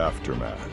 aftermath.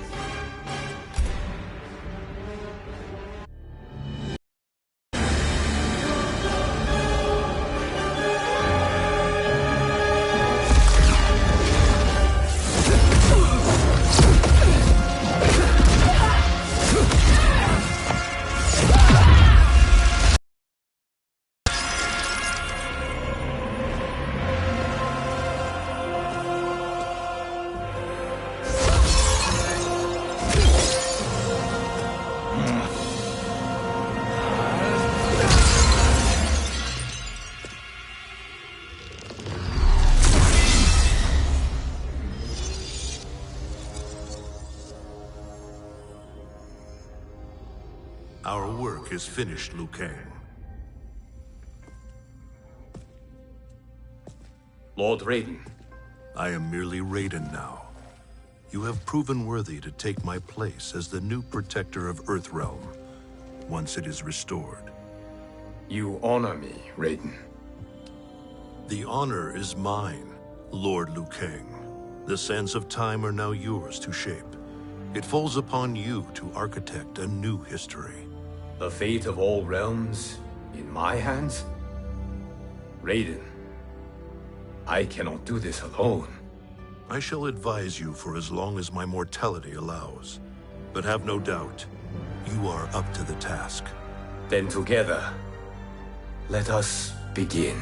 Our work is finished, Liu Kang. Lord Raiden. I am merely Raiden now. You have proven worthy to take my place as the new protector of Earthrealm, once it is restored. You honor me, Raiden. The honor is mine, Lord Liu Kang. The sands of time are now yours to shape. It falls upon you to architect a new history. The fate of all realms in my hands? Raiden, I cannot do this alone. I shall advise you for as long as my mortality allows. But have no doubt, you are up to the task. Then together, let us begin.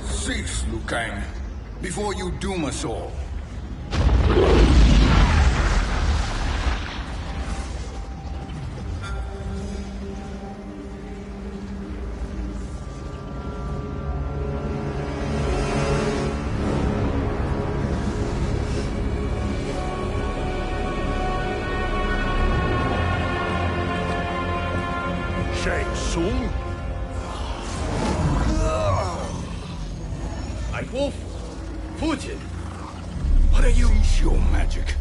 Cease, Liu Kang, before you doom us all. Shang Tsung? Wolf, Fujin, what are you? Cease your magic,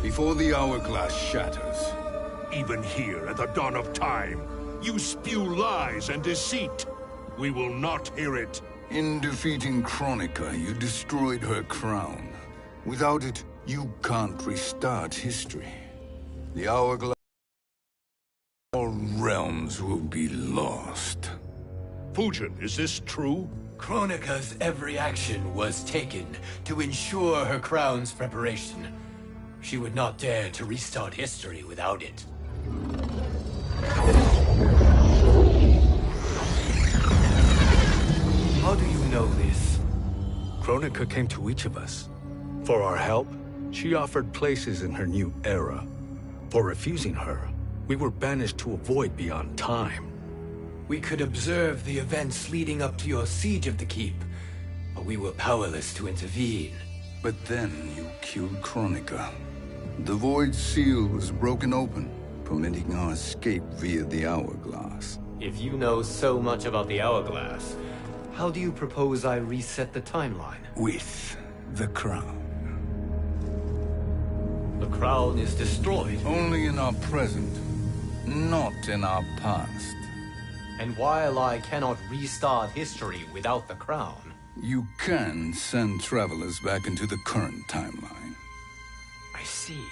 before the hourglass shatters. Even here at the dawn of time, you spew lies and deceit. We will not hear it. In defeating Kronika, you destroyed her crown. Without it, you can't restart history. The hourglass, all realms will be lost. Fujin, is this true? Kronika's every action was taken to ensure her crown's preparation. She would not dare to restart history without it. How do you know this? Kronika came to each of us. For our help, she offered places in her new era. For refusing her, we were banished to a void beyond time. We could observe the events leading up to your siege of the keep, but we were powerless to intervene. But then you killed Kronika. The Void Seal was broken open, permitting our escape via the hourglass. If you know so much about the hourglass, how do you propose I reset the timeline? With the crown. The crown is destroyed. Only in our present, not in our past. And while I cannot restart history without the crown... You can send travelers back into the current timeline. I see.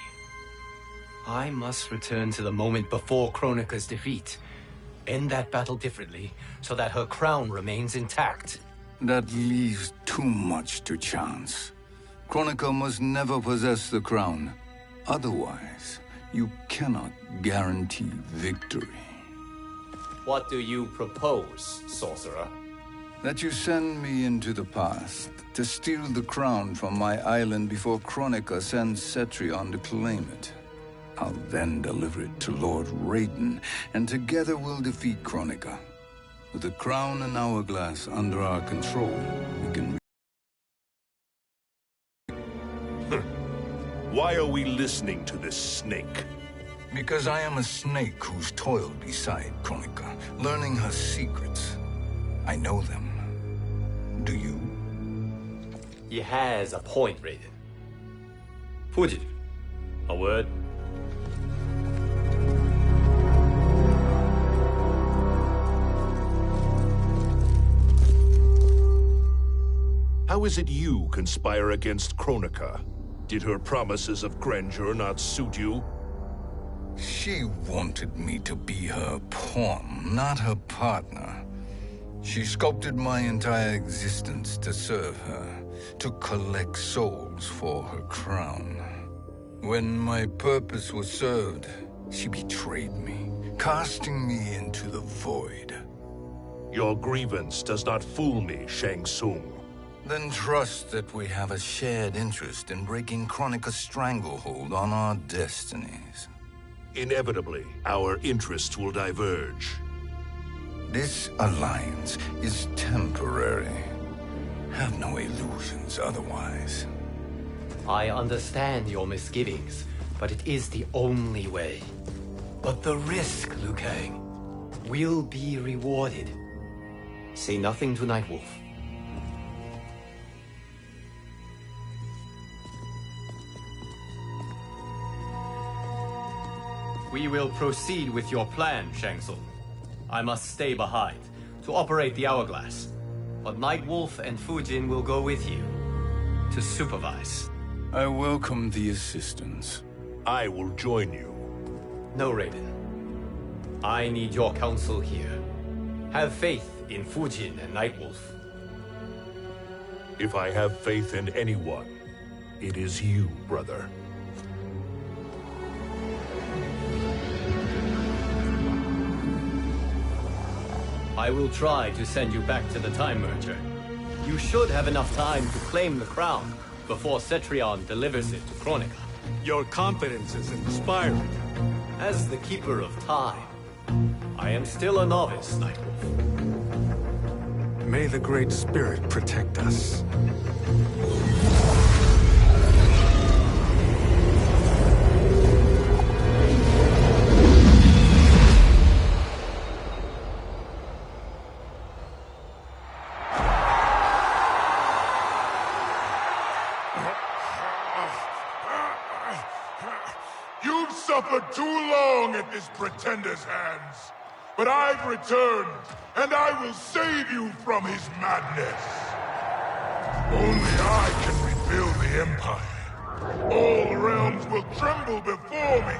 I must return to the moment before Kronika's defeat. End that battle differently, so that her crown remains intact. That leaves too much to chance. Kronika must never possess the crown. Otherwise, you cannot guarantee victory. What do you propose, sorcerer? That you send me into the past to steal the crown from my island before Kronika sends Cetrion to claim it. I'll then deliver it to Lord Raiden, and together we'll defeat Kronika. With the crown and hourglass under our control, we can... Why are we listening to this snake? Because I am a snake who's toiled beside Kronika, learning her secrets. I know them. Do you? He has a point, Raiden. Fujin, a word? How is it you conspire against Kronika? Did her promises of grandeur not suit you? She wanted me to be her pawn, not her partner. She sculpted my entire existence to serve her, to collect souls for her crown. When my purpose was served, she betrayed me, casting me into the void. Your grievance does not fool me, Shang Tsung. Then trust that we have a shared interest in breaking Kronika's stranglehold on our destinies. Inevitably, our interests will diverge. This alliance is temporary. Have no illusions otherwise. I understand your misgivings, but it is the only way. But the risk, Liu Kang, will be rewarded. Say nothing to Nightwolf. We will proceed with your plan, Shang Tsung. I must stay behind to operate the Hourglass. But Nightwolf and Fujin will go with you to supervise. I welcome the assistance. I will join you. No, Raiden. I need your counsel here. Have faith in Fujin and Nightwolf. If I have faith in anyone, it is you, brother. I will try to send you back to the Time Merger. You should have enough time to claim the crown before Cetrion delivers it to Kronika. Your confidence is inspiring. As the Keeper of Time, I am still a novice, Nightwolf. May the Great Spirit protect us. You've suffered too long at this pretender's hands. But I've returned, and I will save you from his madness. Only I can rebuild the Empire. All realms will tremble before me.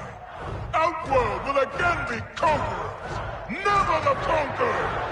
Outworld will again be conquerors, never the conquered!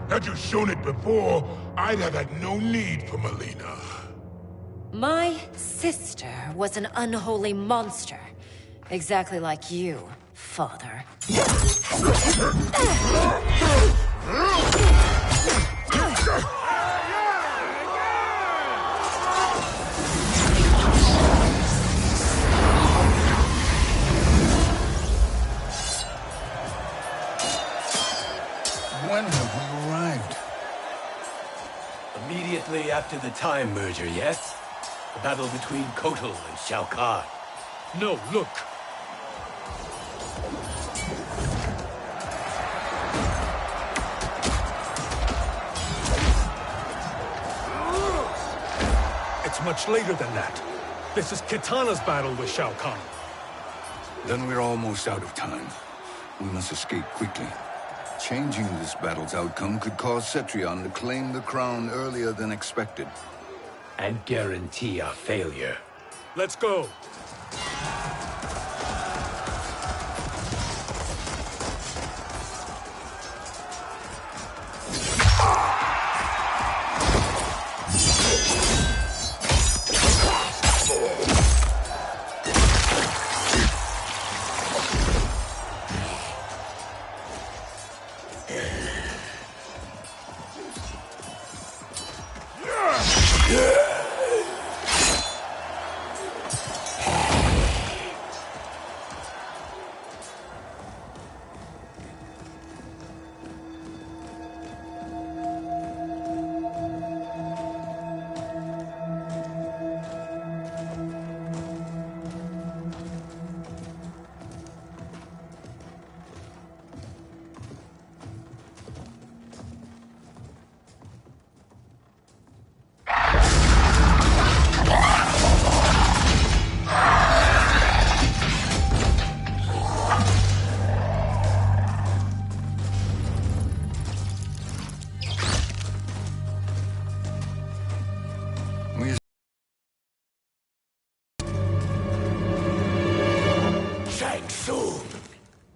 Had you shown it before, I'd have had no need for Melina. My sister was an unholy monster. Exactly like you, father. When have we arrived? Immediately after the Time Merger, yes? The battle between Kotal and Shao Kahn. No, look! It's much later than that. This is Kitana's battle with Shao Kahn. Then we're almost out of time. We must escape quickly. Changing this battle's outcome could cause Cetrion to claim the crown earlier than expected. And guarantee our failure. Let's go!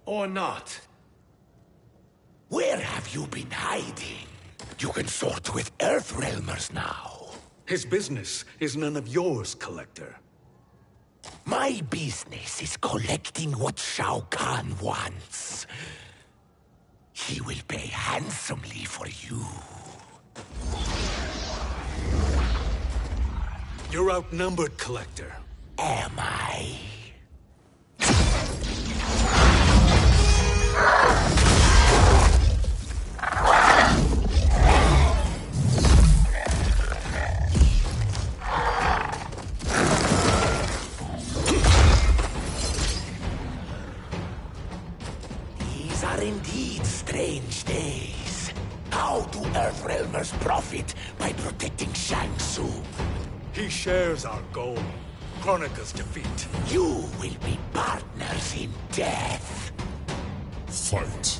Or not. Where have you been hiding? You can sort with Earthrealmers now. His business is none of yours, Collector. My business is collecting what Shao Kahn wants. He will pay handsomely for you. You're outnumbered, Collector. Am I? These are indeed strange days. How do Earthrealmers profit by protecting Shang Tsung? He shares our goal. Kronika's defeat. You will be partners in death. Fight.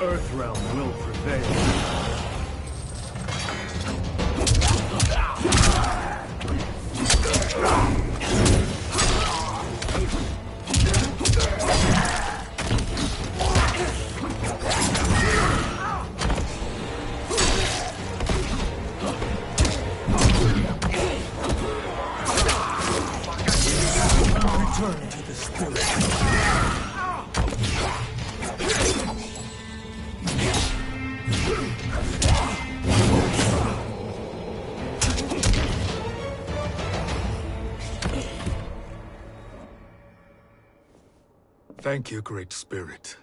Earthrealm will prevail. Return to the spirit. Thank you, Great Spirit.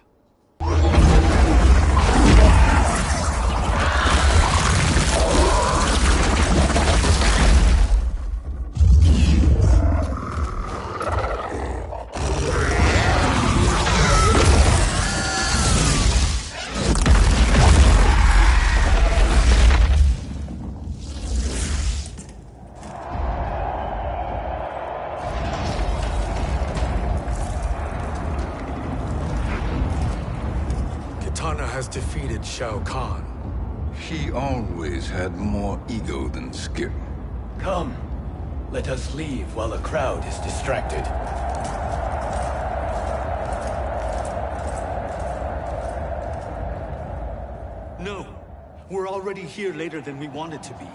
Kitana has defeated Shao Kahn. He always had more ego than skill. Come, let us leave while the crowd is distracted. No, we're already here later than we wanted to be.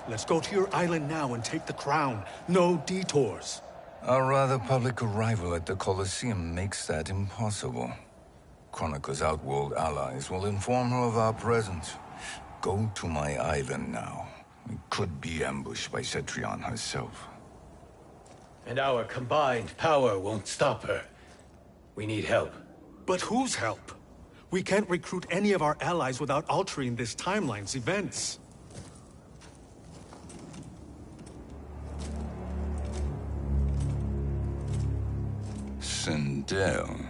Let's go to your island now and take the crown. No detours. Our rather public arrival at the Colosseum makes that impossible. Kronika's outworld allies will inform her of our presence. Go to my island now. We could be ambushed by Cetrion herself. And our combined power won't stop her. We need help. But whose help? We can't recruit any of our allies without altering this timeline's events. Sindel,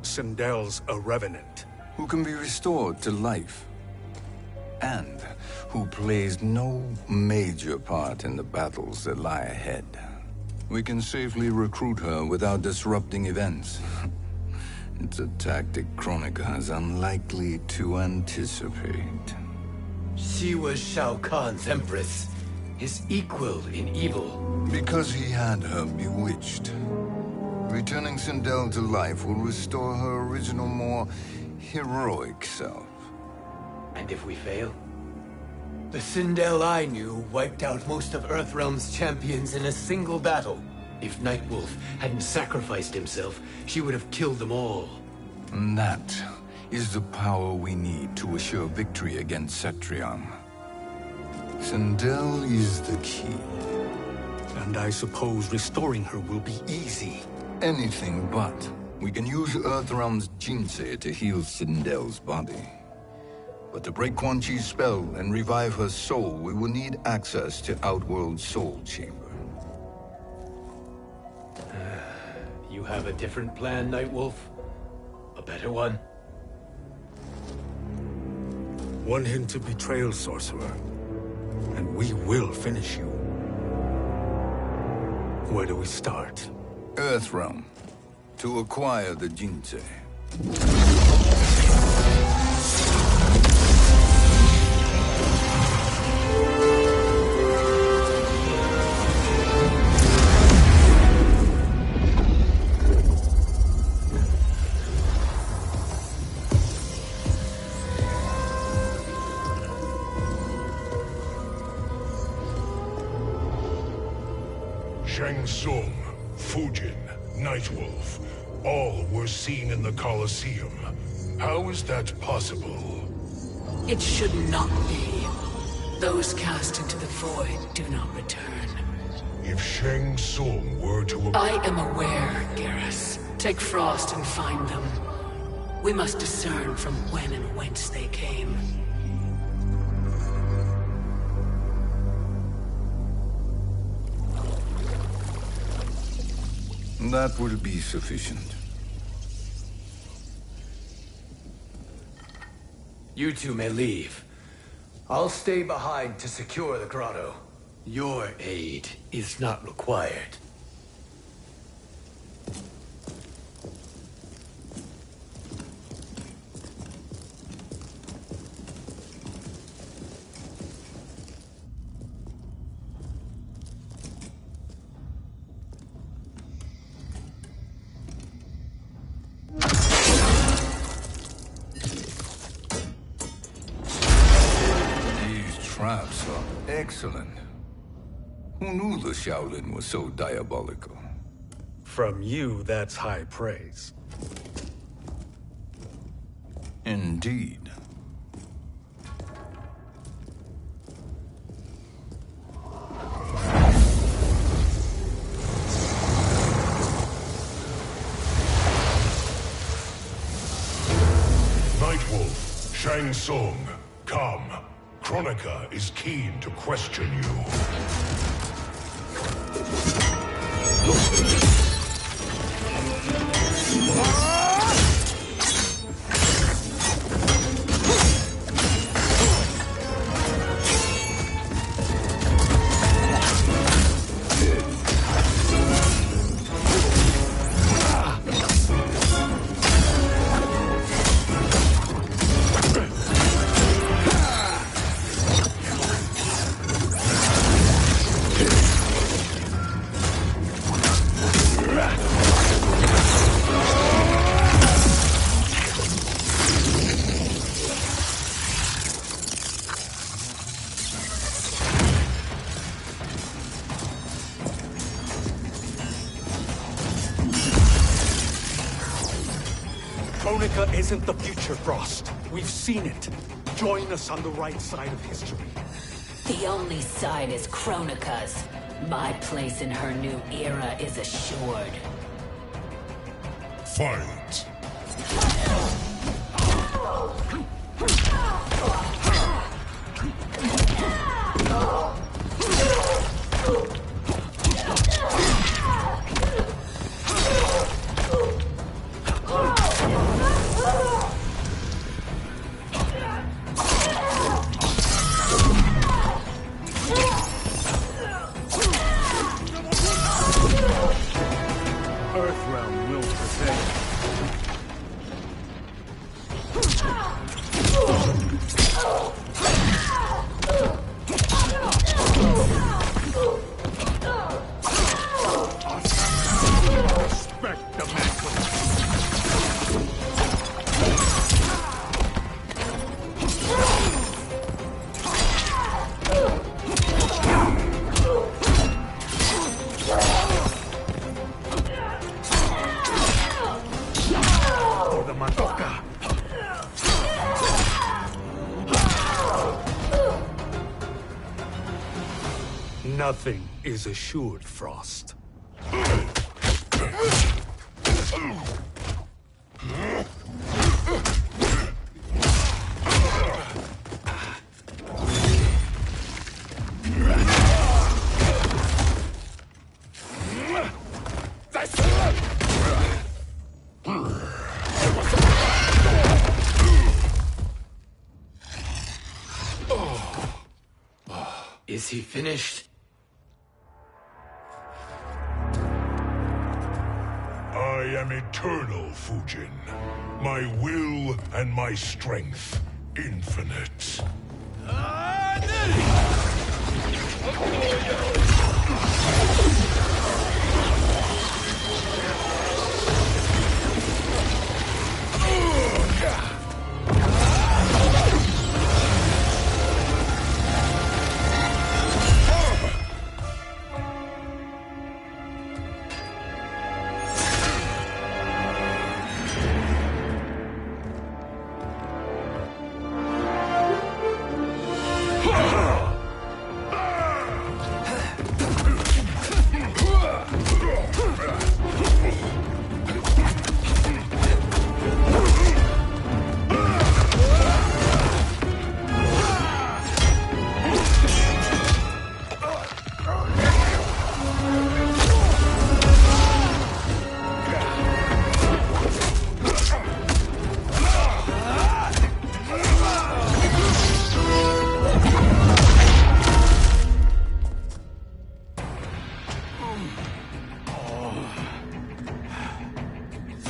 Sindel's a revenant. who can be restored to life, and who plays no major part in the battles that lie ahead. We can safely recruit her without disrupting events. It's a tactic Kronika is unlikely to anticipate. She was Shao Kahn's empress, his equal in evil. Because he had her bewitched. Returning Sindel to life will restore her original, more heroic self. And if we fail? The Sindel I knew wiped out most of Earthrealm's champions in a single battle. If Nightwolf hadn't sacrificed himself, she would have killed them all. And that is the power we need to assure victory against Cetrion. Sindel is the key. And I suppose restoring her will be easy. Anything but. We can use Earthrealm's Jinsei to heal Sindel's body. But to break Quan Chi's spell and revive her soul, we will need access to Outworld's Soul Chamber. You have a different plan, Nightwolf? A better one? One hint of betrayal, sorcerer, and we will finish you. Where do we start? Earthrealm. To acquire the Jinsei. Shang Tsung, Fujin, Nightwolf, all were seen in the Colosseum. How is that possible? It should not be. Those cast into the void do not return. If Shang Tsung were to... I am aware, Garrus. Take Frost and find them. We must discern from when and whence they came. That will be sufficient. You two may leave. I'll stay behind to secure the grotto. Your aid is not required. Traps are excellent. Who knew the Shaolin was so diabolical? From you, that's high praise. Indeed. Nightwolf, Shang Tsung, come. Kronika is keen to question you. Kronika isn't the future, Frost. We've seen it. Join us on the right side of history. The only side is Kronika's. My place in her new era is assured. Fight! Nothing is assured, Frost. Is he finished? I am eternal, Fujin. My will and my strength infinite.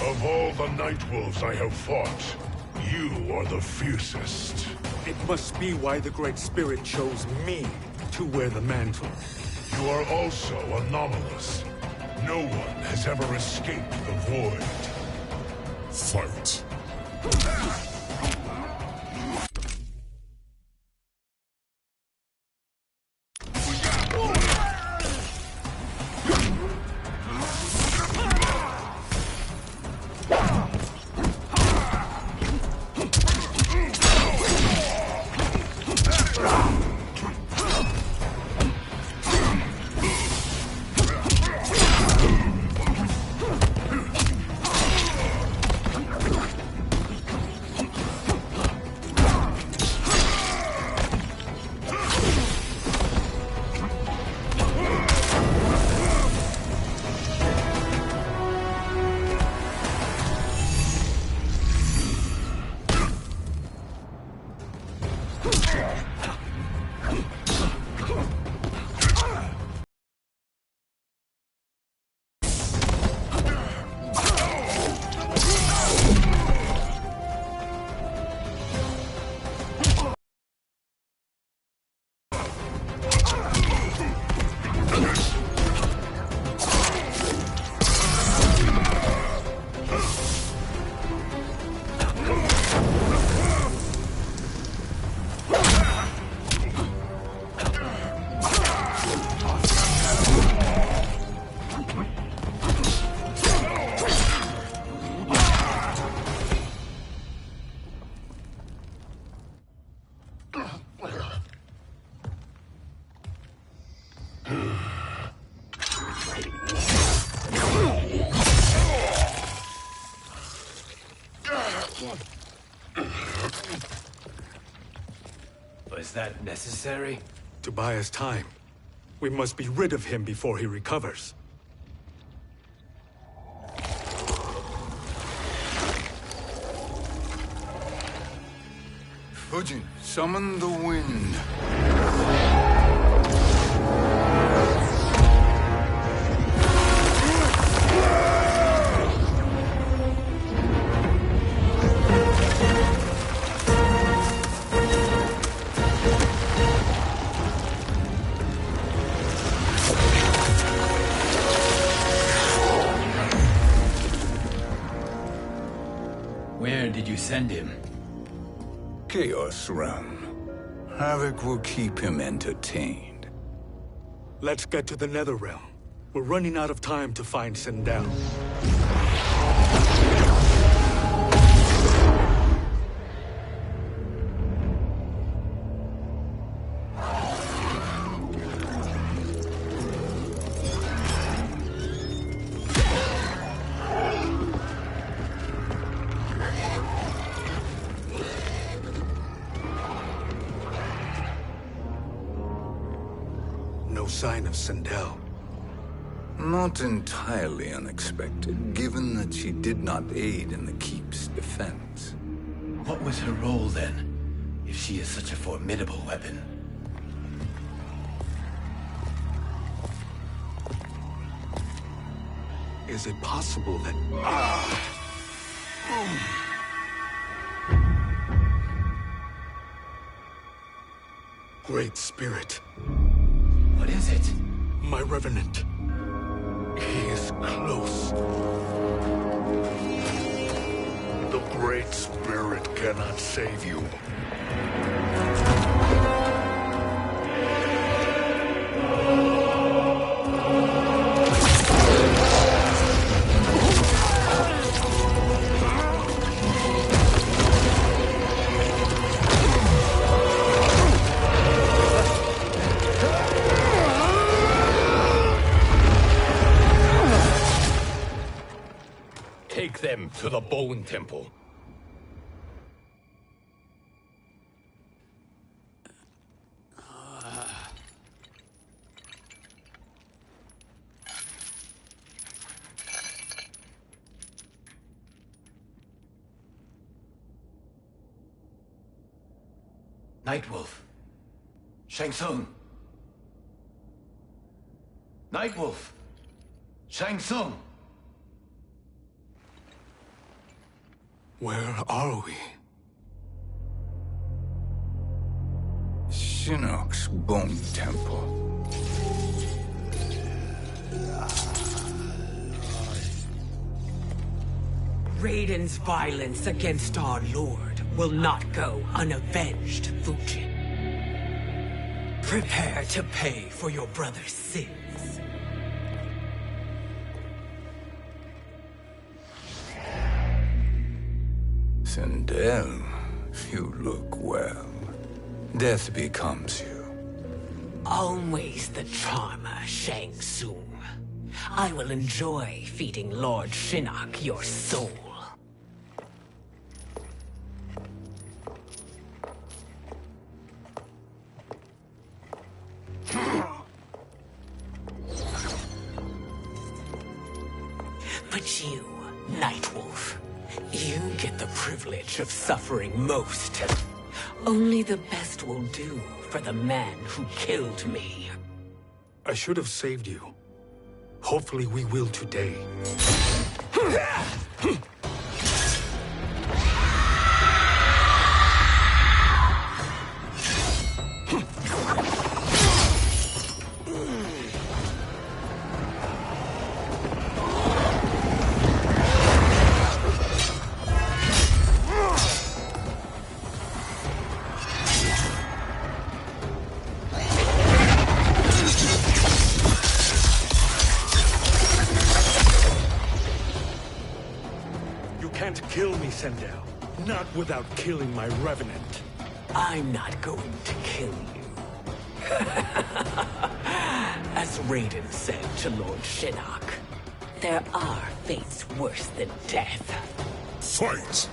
Of all the Nightwolves I have fought, you are the fiercest. It must be why the Great Spirit chose me to wear the mantle. You are also anomalous. No one has ever escaped the void. Fight. Was that necessary? To buy us time. We must be rid of him before he recovers. Fujin, summon the wind. Where did you send him? Chaos Realm. Havoc will keep him entertained. Let's get to the Netherrealm. We're running out of time to find Sindel. sign of Sindel. Not entirely unexpected, given that she did not aid in the Keep's defense. What was her role then, if she is such a formidable weapon? Is it possible that... Great Spirit. What is it? My Revenant. He is close. The Great Spirit cannot save you. Take them to the Bone Temple. Nightwolf. Shang Tsung. Nightwolf. Shang Tsung. Where are we? Shinnok's Bone Temple. Raiden's violence against our Lord will not go unavenged, Fujin. Prepare to pay for your brother's sins. Sindel, you look well. Death becomes you. Always the charmer, Shang Tsung. I will enjoy feeding Lord Shinnok your soul. But you, Nightwolf, you get the privilege of suffering most. Only the best will do for the man who killed me. I should have saved you. Hopefully we will today. Sindel. Not without killing my Revenant. I'm not going to kill you. As Raiden said to Lord Shinnok, there are fates worse than death. Fight!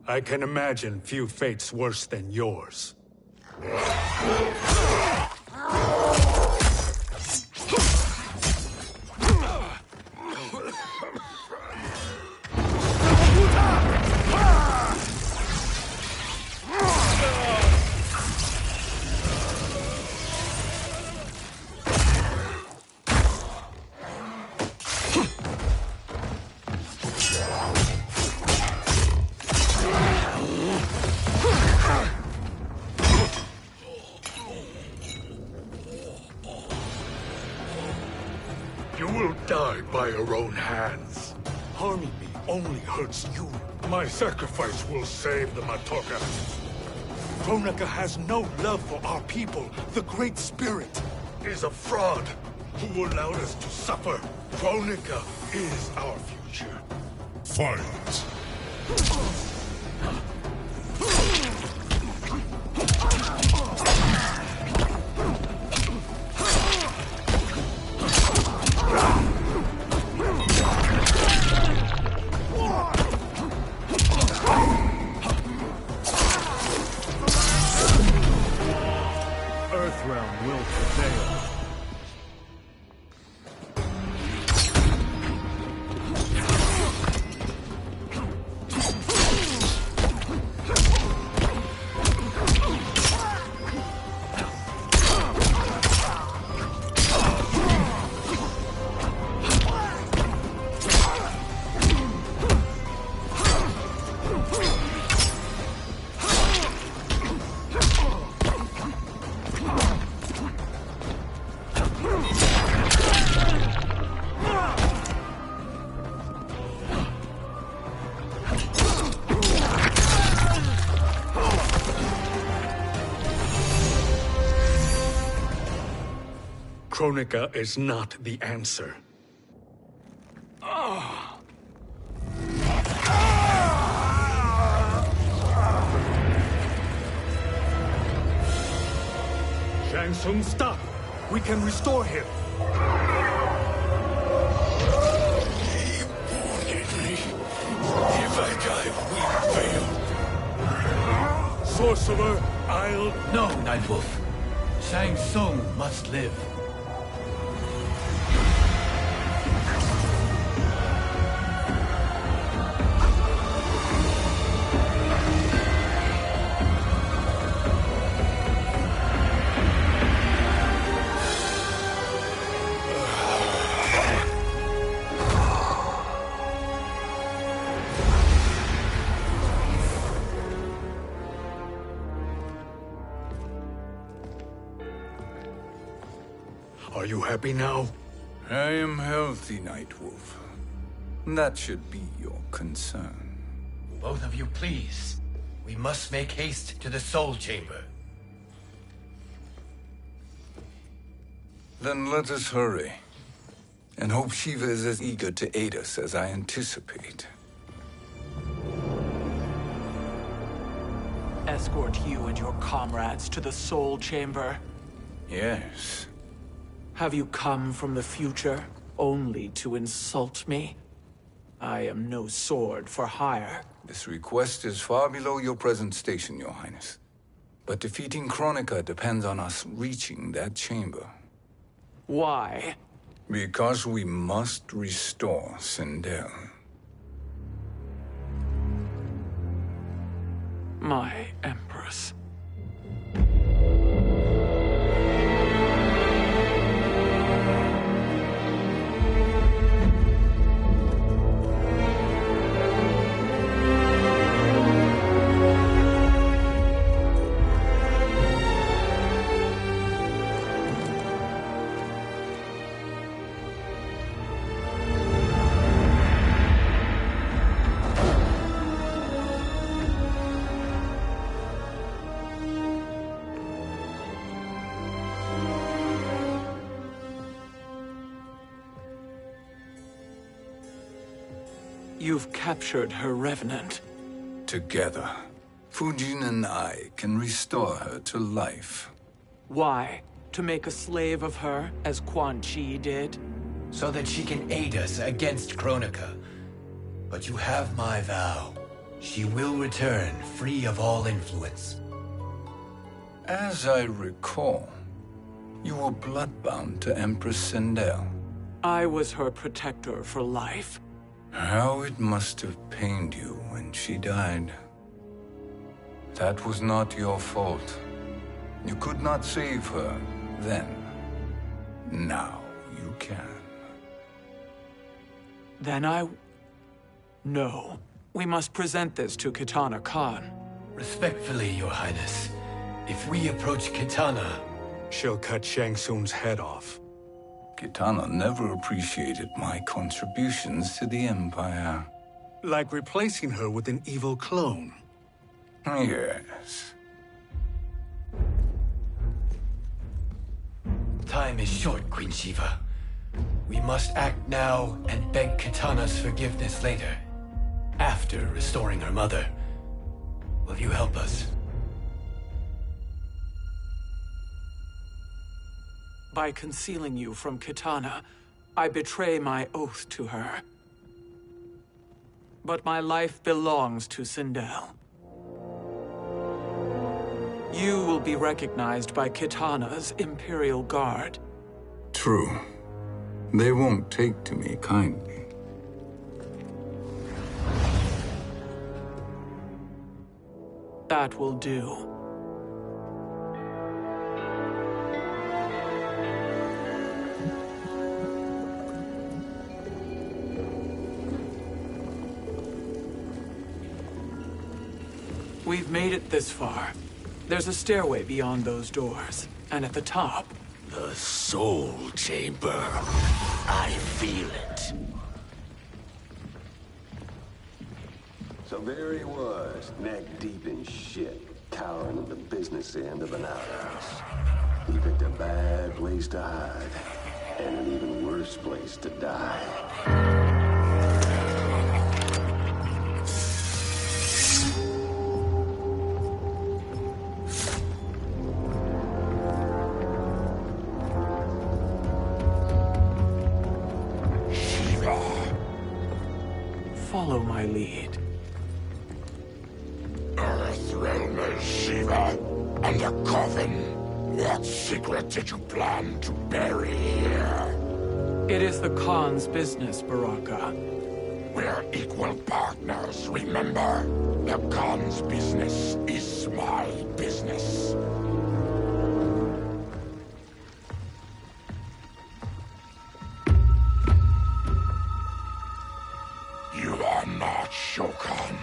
I can imagine few fates worse than yours. You will die by your own hands. Harming me only hurts you. My sacrifice will save the Matoka. Kronika has no love for our people. The Great Spirit is a fraud who allowed us to suffer. Kronika is our future. Fight! Earthrealm will prevail. Kronika is not the answer. Shang Tsung, stop! We can restore him! He wounded me. If I die, we fail. Sorcerer, I'll... No, Nightwolf. Shang Tsung must live. Are you happy now? I am healthy, Nightwolf. That should be your concern. Both of you, please. We must make haste to the Soul Chamber. Then let us hurry. And hope Shiva is as eager to aid us as I anticipate. Escort you and your comrades to the Soul Chamber. Yes. Have you come from the future only to insult me? I am no sword for hire. This request is far below your present station, Your Highness. But defeating Kronika depends on us reaching that chamber. Why? Because we must restore Sindel. My Empress. You've captured her revenant. Together, Fujin and I can restore her to life. Why? To make a slave of her, as Quan Chi did? So that she can aid us against Kronika. But you have my vow. She will return free of all influence. As I recall, you were bloodbound to Empress Sindel. I was her protector for life. How it must have pained you when she died. That was not your fault. You could not save her then. Now you can. Then No. We must present this to Kitana Khan. Respectfully, Your Highness, if we approach Kitana... She'll cut Shang Tsung's head off. Kitana never appreciated my contributions to the Empire. Like replacing her with an evil clone. Yes. Time is short, Queen Shiva. We must act now and beg Kitana's forgiveness later. After restoring her mother. Will you help us? By concealing you from Kitana, I betray my oath to her. But my life belongs to Sindel. You will be recognized by Kitana's Imperial Guard. True. They won't take to me kindly. That will do. We've made it this far. There's a stairway beyond those doors, and at the top... The Soul Chamber. I feel it. So there he was, neck deep in shit, cowering at the business end of an outhouse. He picked a bad place to hide, and an even worse place to die. Follow my lead. Earthrealm is Shiva, and a coffin. What secret did you plan to bury here? It is the Khan's business, Baraka. We're equal partners, remember? The Khan's business is my business. You are not Shokan.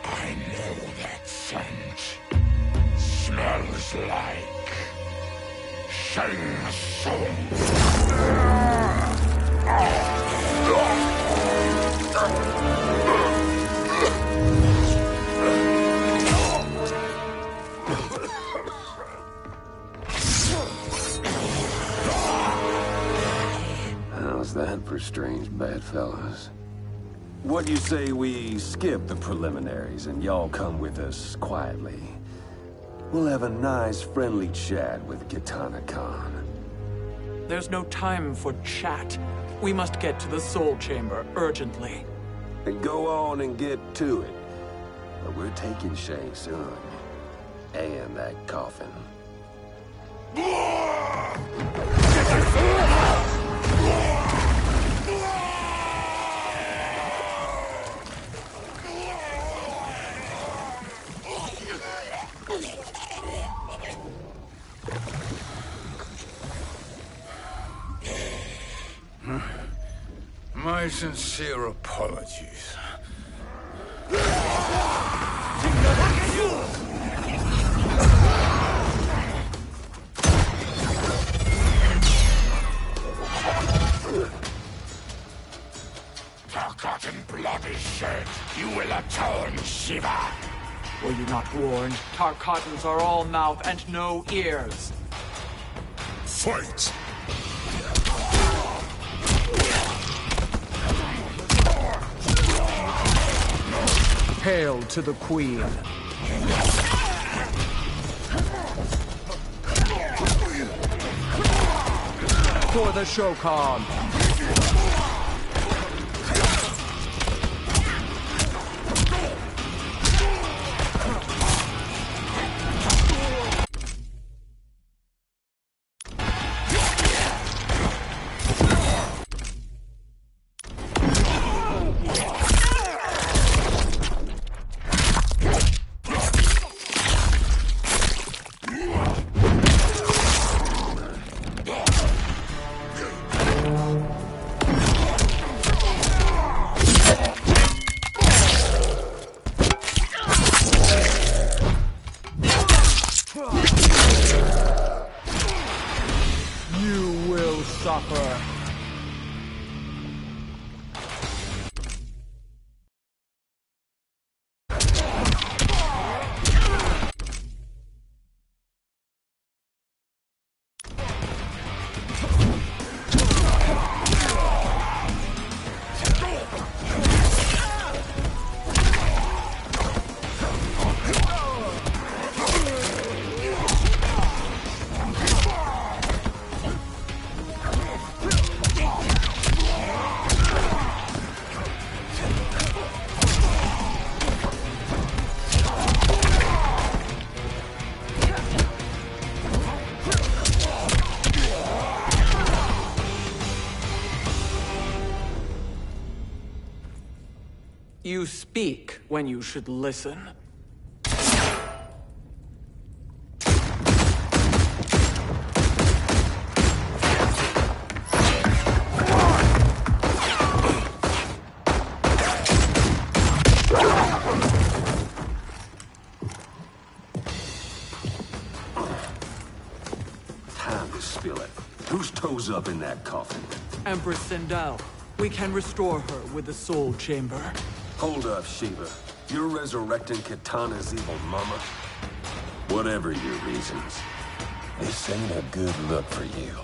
I know that scent. Smells like... Shang Tsung. How's that for strange bedfellows? What do you say we skip the preliminaries and y'all come with us quietly? We'll have a nice, friendly chat with Kitana Khan. There's no time for chat. We must get to the Soul Chamber urgently. And go on and get to it. But we're taking Shang Tsung. And that coffin. My sincere apologies. Forgotten blood is shed. You will atone, Shiva. Were you not warned? Tarkatans are all mouth and no ears. Fight! Hail to the Queen. For the Shokan. suffer. You speak when you should listen. Time to spill it. Whose toes up in that coffin? Empress Sindel. We can restore her with the Soul Chamber. Hold up, Shiva. You're resurrecting Kitana's evil mama? Whatever your reasons, this ain't a good look for you.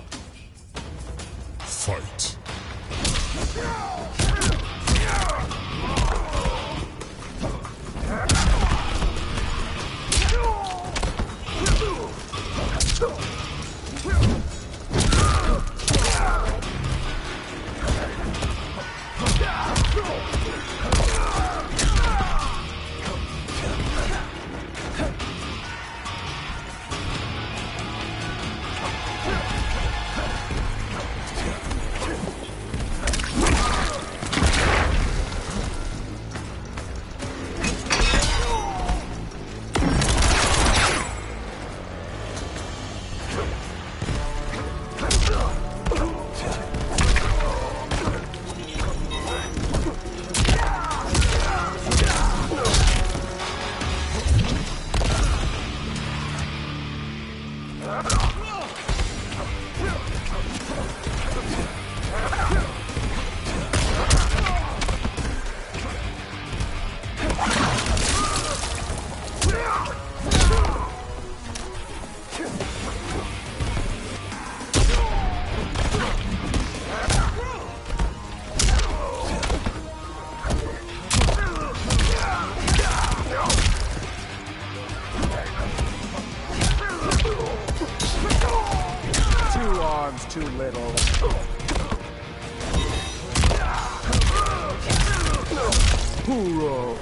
Fight. Too little. Hoorah!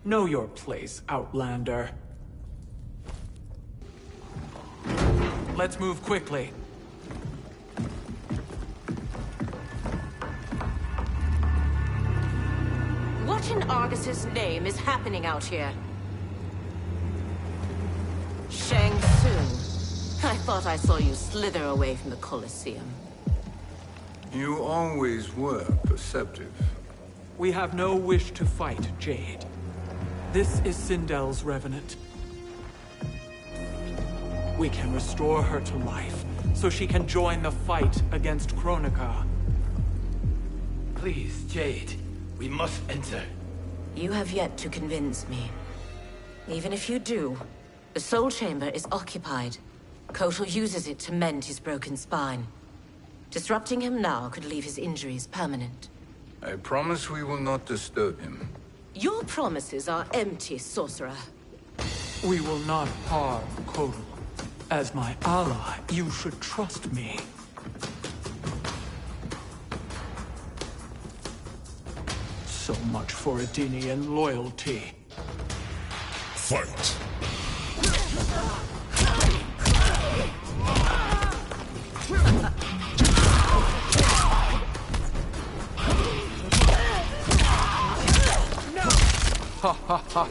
Know your place, Outlander. Let's move quickly. What in Argus's name is happening out here? Shang Tsung. I thought I saw you slither away from the Colosseum. You always were perceptive. We have no wish to fight, Jade. This is Sindel's Revenant. We can restore her to life, so she can join the fight against Kronika. Please, Jade. We must enter. You have yet to convince me. Even if you do, the Soul Chamber is occupied. Kotal uses it to mend his broken spine. Disrupting him now could leave his injuries permanent. I promise we will not disturb him. Your promises are empty, sorcerer. We will not harm Kotal. As my ally, you should trust me. So much for Edenian loyalty. Fight. Ha ha ha!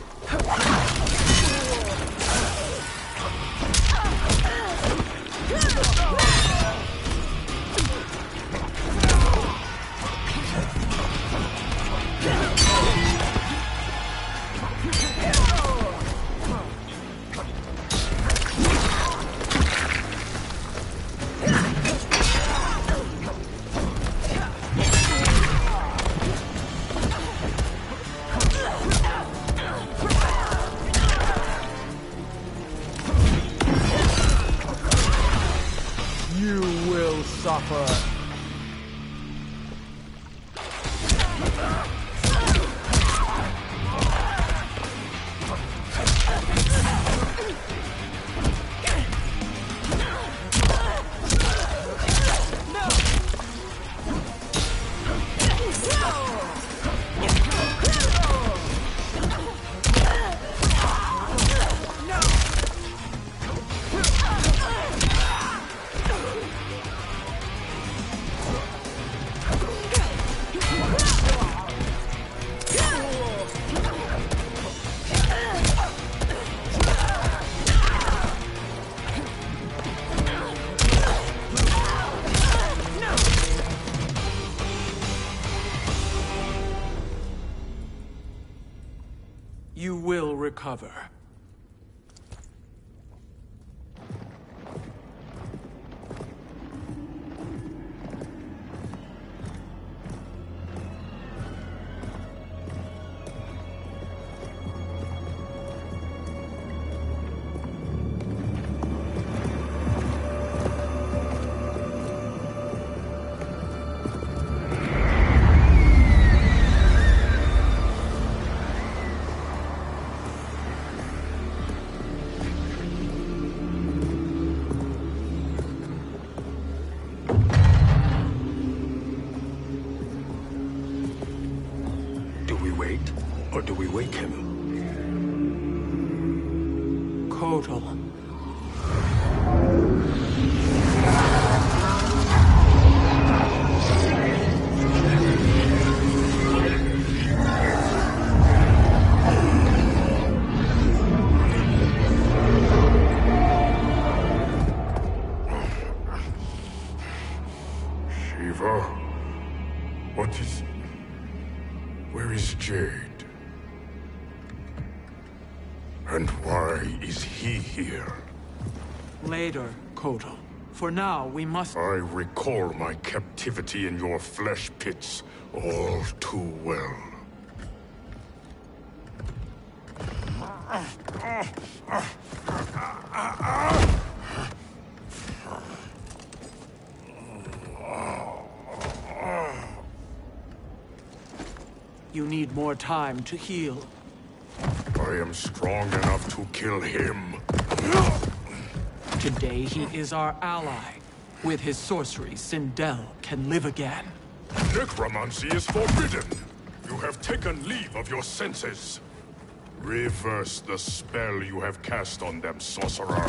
You will suffer. You will recover. Or do we wake him? Kotal. Shiva? What is... Where is Jade? And why is he here? Later, Kotal. For now, we must... I recall my captivity in your flesh pits all too well. You need more time to heal. I am strong enough to kill him. Today he is our ally. With his sorcery, Sindel can live again. Necromancy is forbidden. You have taken leave of your senses. Reverse the spell you have cast on them, sorcerer.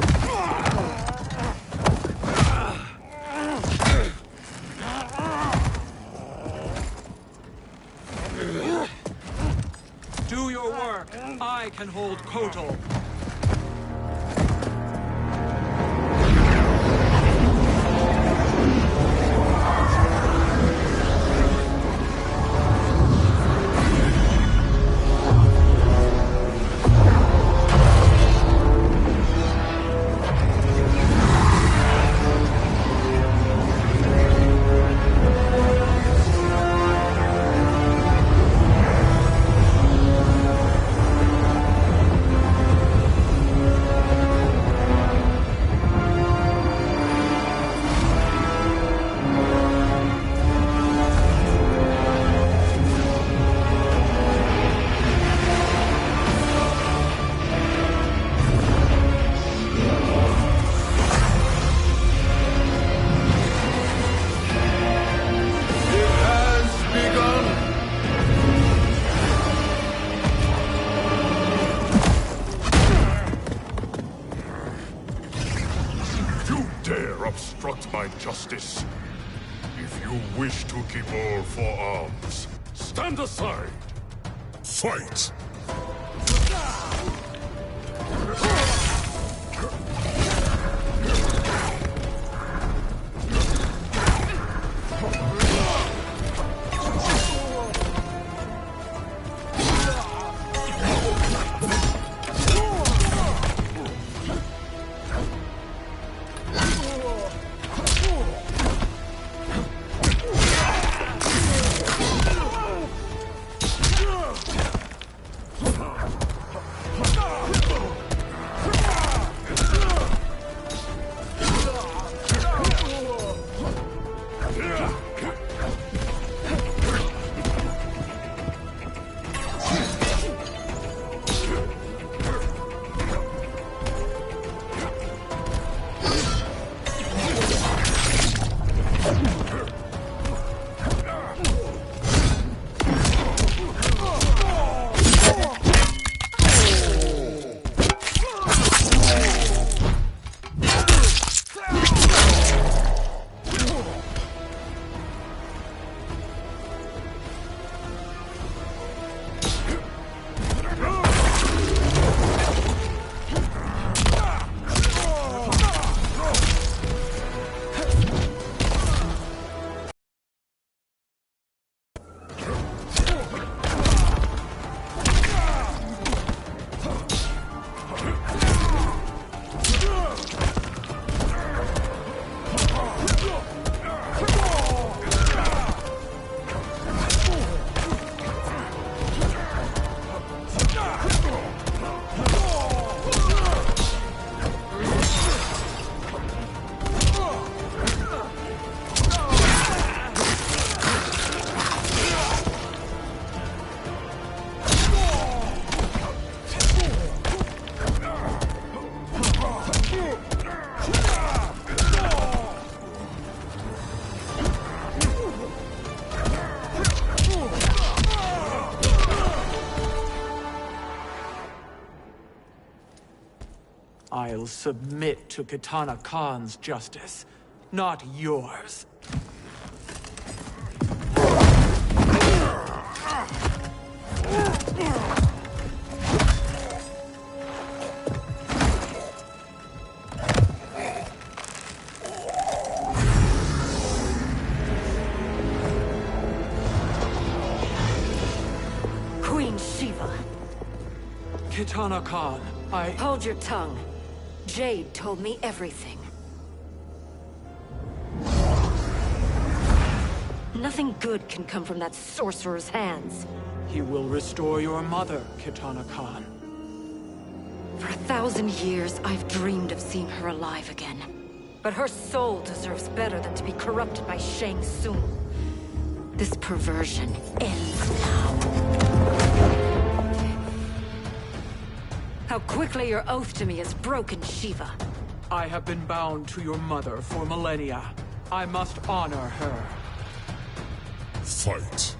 Do your work. I can hold Kotal. obstruct my justice. If you wish to keep all four arms, stand aside. Fight! I'll submit to Kitana Khan's justice, not yours. Queen Shiva. Kitana Khan, Hold your tongue. Jade told me everything. Nothing good can come from that sorcerer's hands. He will restore your mother, Kitana Khan. For 1,000 years, I've dreamed of seeing her alive again. But her soul deserves better than to be corrupted by Shang Tsung. This perversion ends now. How quickly your oath to me has broken, Shiva. I have been bound to your mother for millennia. I must honor her. Fight.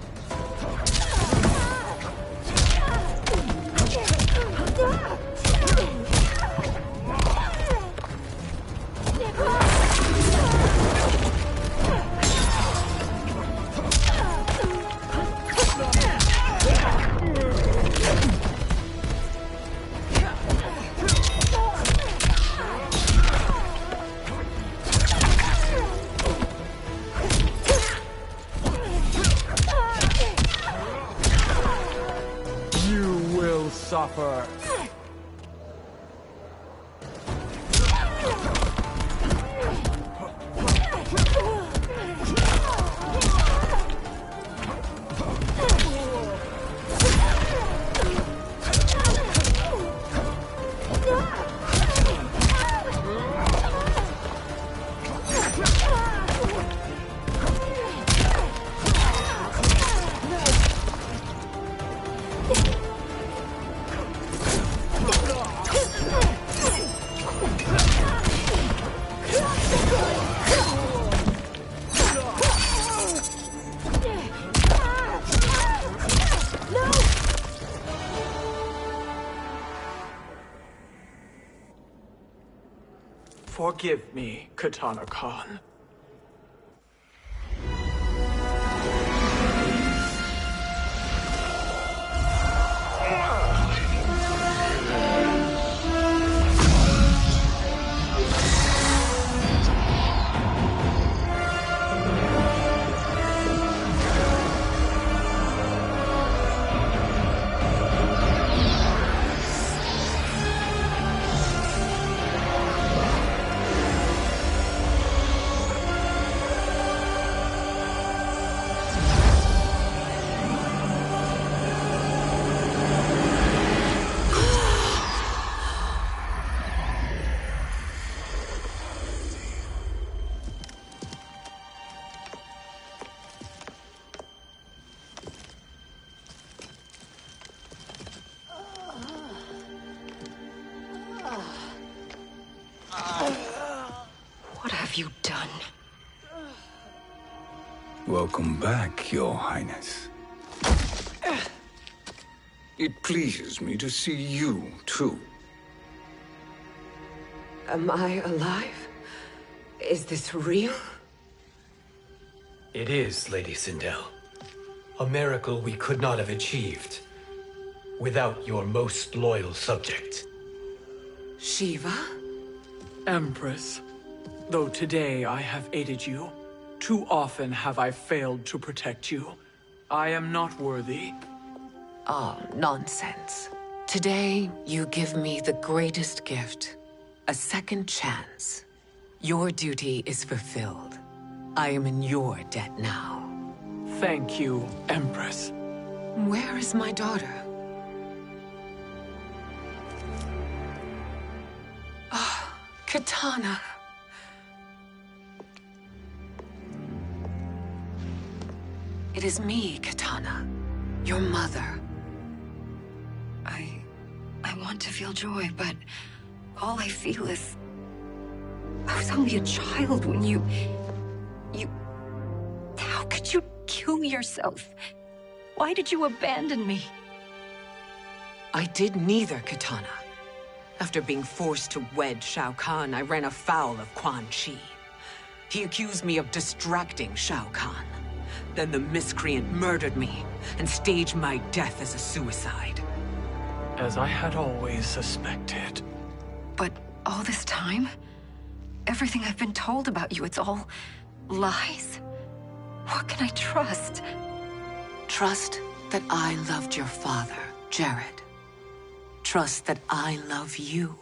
Suffer. Forgive me, Kitana Khan. What have you done? Welcome back, Your Highness. It pleases me to see you, too. Am I alive? Is this real? It is, Lady Sindel. A miracle we could not have achieved without your most loyal subject. Shiva? Empress, though today I have aided you, too often have I failed to protect you. I am not worthy. Oh, nonsense. Today, you give me the greatest gift. A second chance. Your duty is fulfilled. I am in your debt now. Thank you, Empress. Where is my daughter? Ah, Kitana. It is me, Kitana. Your mother. I want to feel joy, but all I feel is... I was only a child when you... How could you kill yourself? Why did you abandon me? I did neither, Kitana. After being forced to wed Shao Kahn, I ran afoul of Quan Chi. He accused me of distracting Shao Kahn. Then the miscreant murdered me and staged my death as a suicide. As I had always suspected. But all this time? Everything I've been told about you, it's all lies? What can I trust? Trust that I loved your father, Jared. Trust that I love you.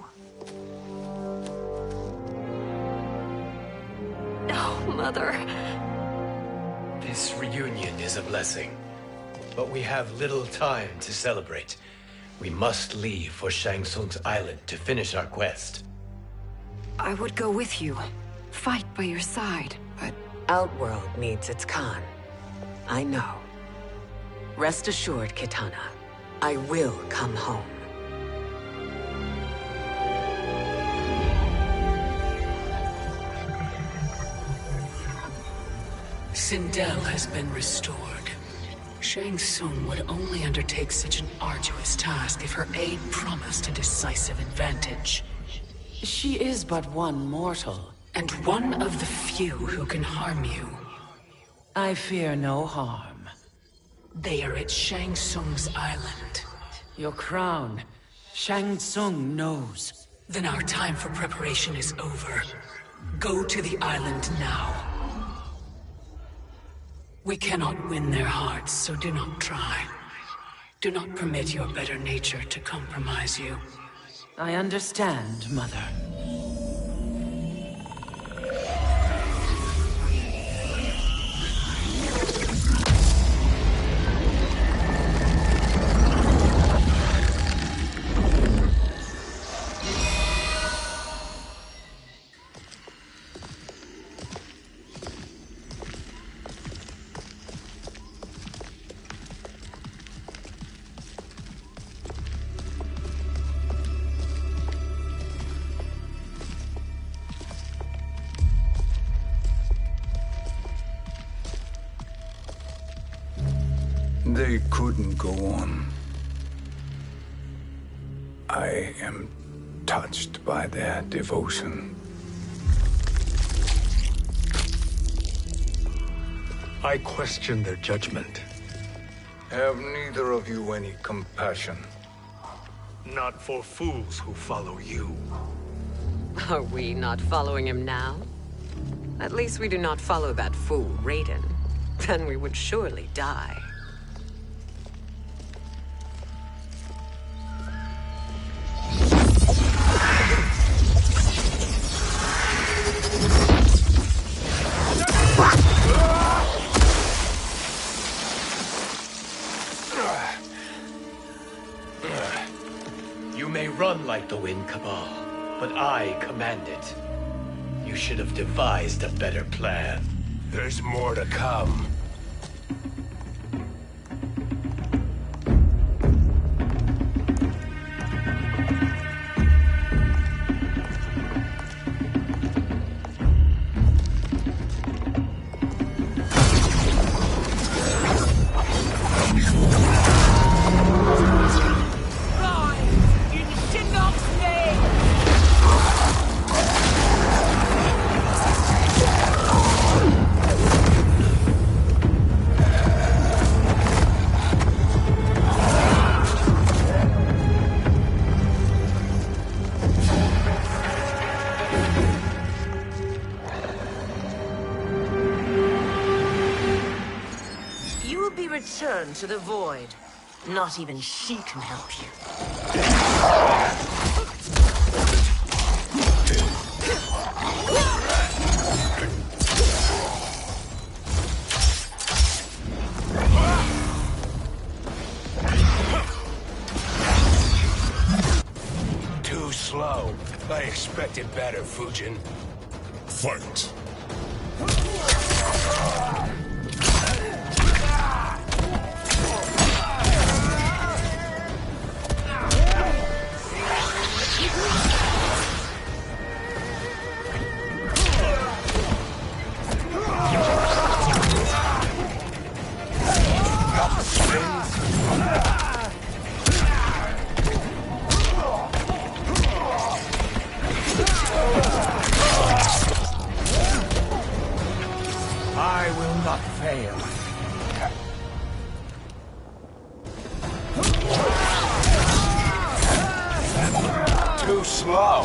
Oh, Mother. This reunion is a blessing, but we have little time to celebrate. We must leave for Shang Tsung's island to finish our quest. I would go with you, fight by your side, but... Outworld needs its Khan. I know. Rest assured, Kitana, I will come home. Sindel has been restored. Shang Tsung would only undertake such an arduous task if her aid promised a decisive advantage. She is but one mortal. And one of the few who can harm you. I fear no harm. They are at Shang Tsung's island. Your crown. Shang Tsung knows. Then our time for preparation is over. Go to the island now. We cannot win their hearts, so do not try. Do not permit your better nature to compromise you. I understand, Mother. They couldn't go on. I am touched by their devotion. I question their judgment. Have neither of you any compassion? Not for fools who follow you. Are we not following him now? At least we do not follow that fool, Raiden. Then we would surely die. You may run like the wind, Cabal, but I command it. You should have devised a better plan. There's more to come. Return to the void. Not even she can help you. Too slow. I expected better, Fujin. Fight. slow.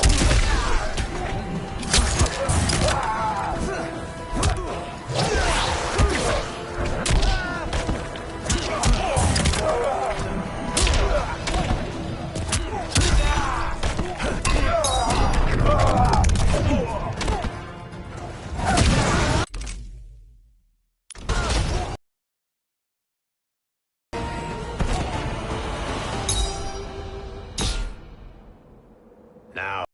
Now.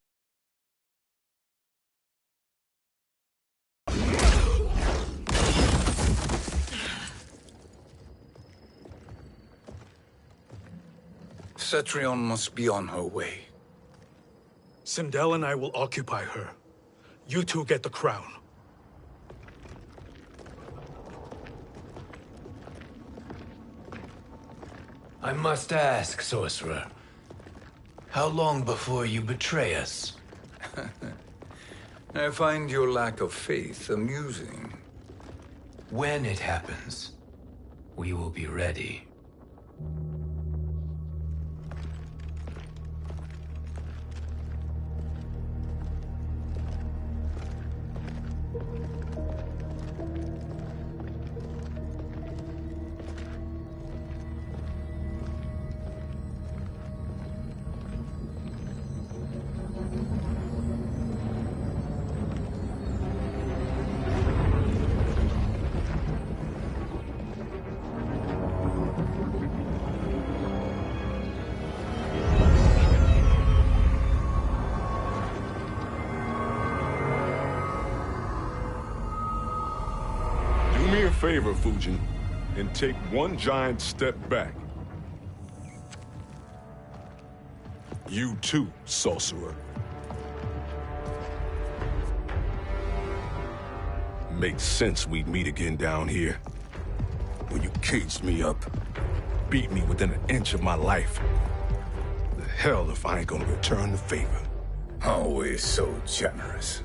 Cetrion must be on her way. Sindel and I will occupy her. You two get the crown. I must ask, sorcerer. How long before you betray us? I find your lack of faith amusing. When it happens, we will be ready. Do me a favor, Fujin, and take one giant step back. You too, sorcerer. Makes sense we'd meet again down here. When you caged me up, beat me within an inch of my life. The hell if I ain't gonna return the favor. Always so generous.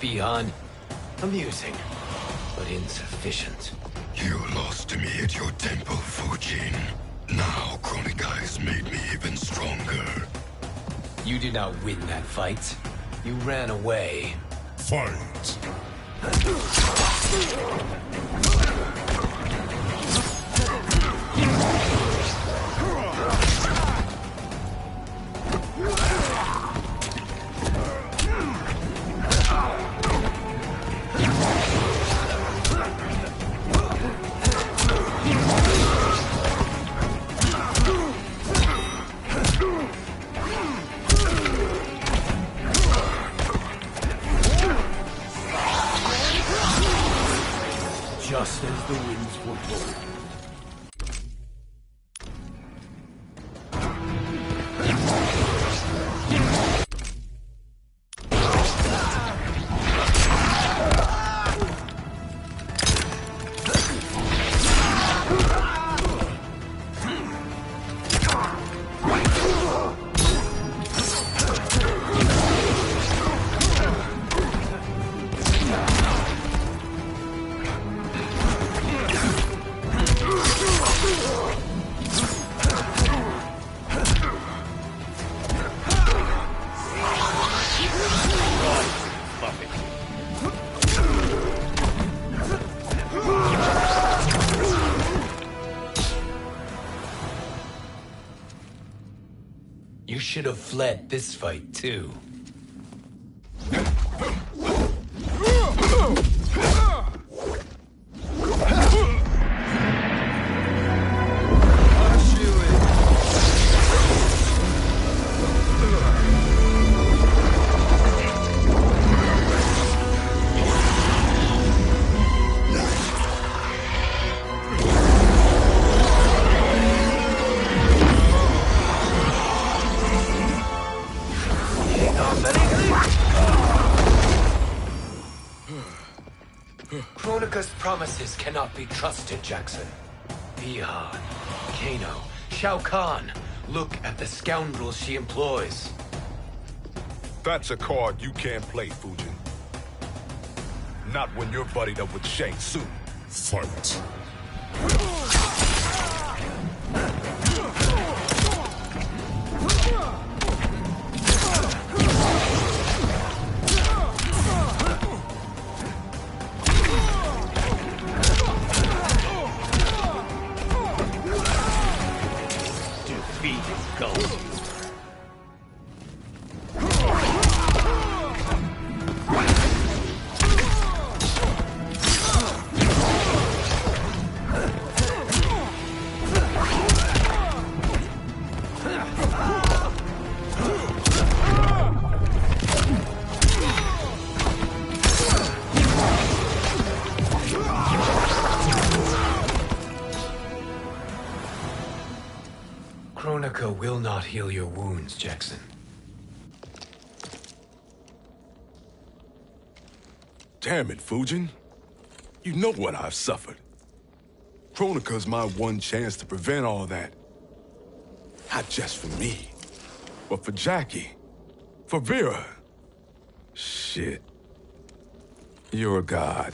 Beyond amusing, but insufficient. You lost me at your temple, Fujin. Now Kronika has made me even stronger. You did not win that fight. You ran away. Fight! Just as the winds foretold. You should have fled this fight, too. promises cannot be trusted, Jackson. Bihan, Kano, Shao Kahn. Look at the scoundrels she employs. That's a card you can't play, Fujin. Not when you're buddied up with Shang Tsung. Fight. Defeat Ghost. Kronika will not heal your wounds, Jackson. Damn it, Fujin. You know what I've suffered. Kronika's my one chance to prevent all that. Not just for me, but for Jackie, for Vera. Shit. You're a god.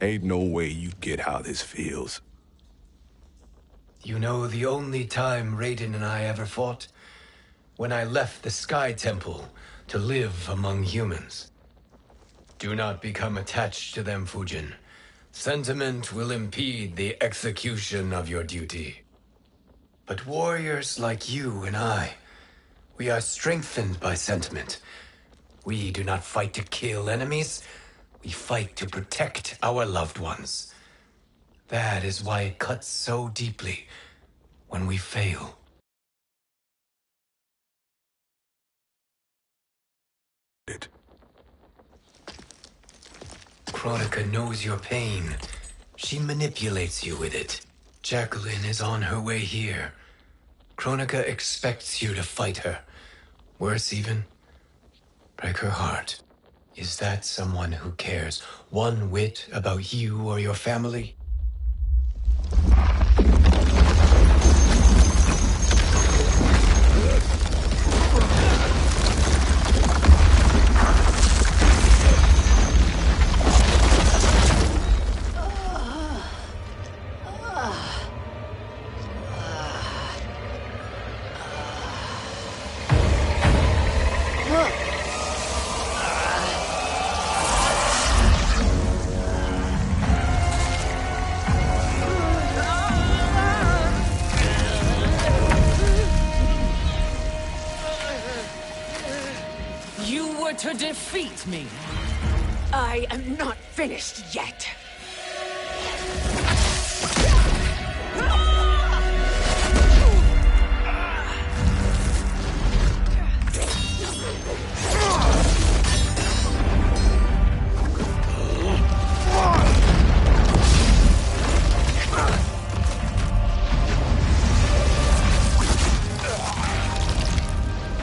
Ain't no way you get how this feels. You know the only time Raiden and I ever fought? When I left the Sky Temple to live among humans. Do not become attached to them, Fujin. Sentiment will impede the execution of your duty. But warriors like you and I, we are strengthened by sentiment. We do not fight to kill enemies. We fight to protect our loved ones. That is why it cuts so deeply when we fail. Kronika knows your pain. She manipulates you with it. Jacqueline is on her way here. Kronika expects you to fight her. Worse even, break her heart. Is that someone who cares one whit about you or your family? To defeat me. I am not finished yet.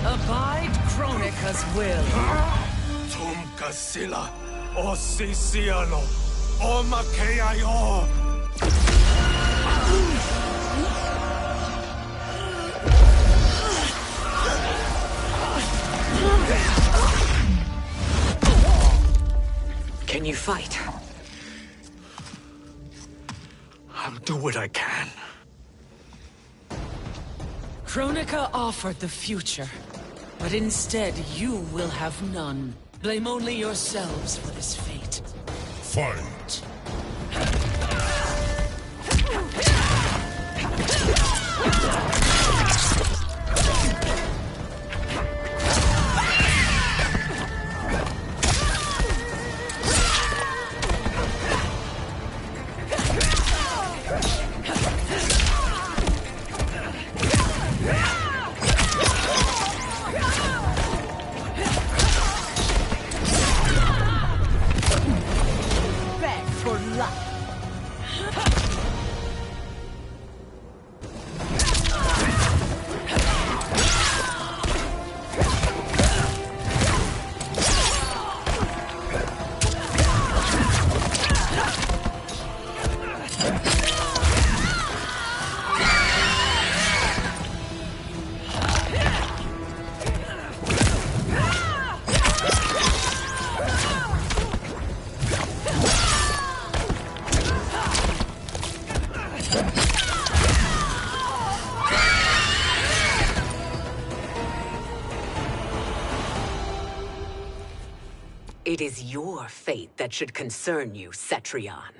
Abide Kronika's will. Sila, o Siciano, o Makeayo. Can you fight? I'll do what I can. Kronika offered the future, but instead you will have none. Blame only yourselves for this fate. Fight! It is your fate that should concern you, Cetrion.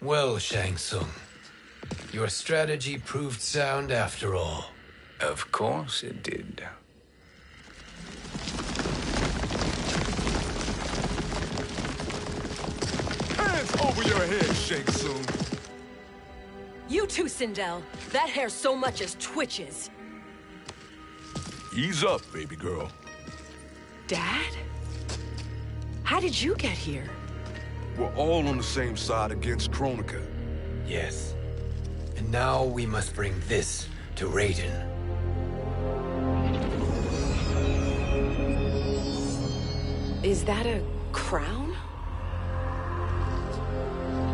Well, Shang Tsung, your strategy proved sound after all. Of course it did. Hands over your head, Shang Tsung. You too, Sindel. That hair so much as twitches. Ease up, baby girl. Dad? How did you get here? We're all on the same side against Kronika. Yes. And now we must bring this to Raiden. Is that a crown?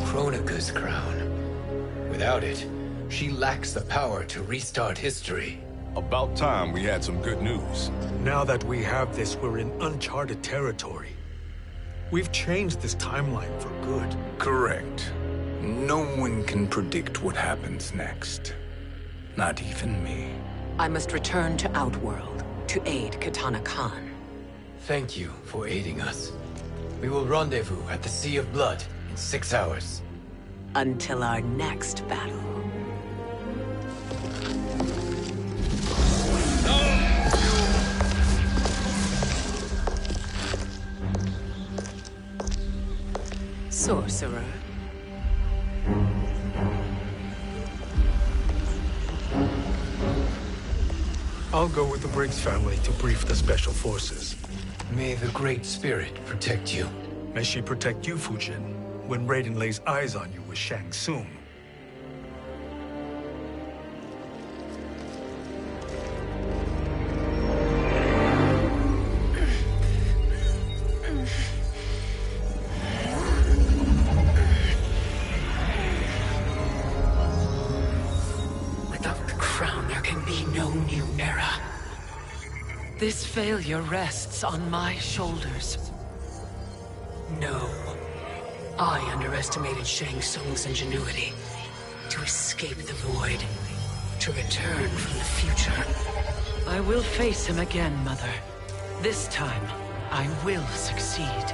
Kronika's crown. Without it, she lacks the power to restart history. About time we had some good news. Now that we have this, we're in uncharted territory. We've changed this timeline for good. Correct. No one can predict what happens next. Not even me. I must return to Outworld to aid Katana Khan. Thank you for aiding us. We will rendezvous at the Sea of Blood in 6 hours. Until our next battle. Sorcerer. I'll go with the Briggs family to brief the Special Forces. May the Great Spirit protect you. May she protect you, Fujin, when Raiden lays eyes on you with Shang Tsung. This failure rests on my shoulders. No. I underestimated Shang Tsung's ingenuity. To escape the void. To return from the future. I will face him again, Mother. This time, I will succeed.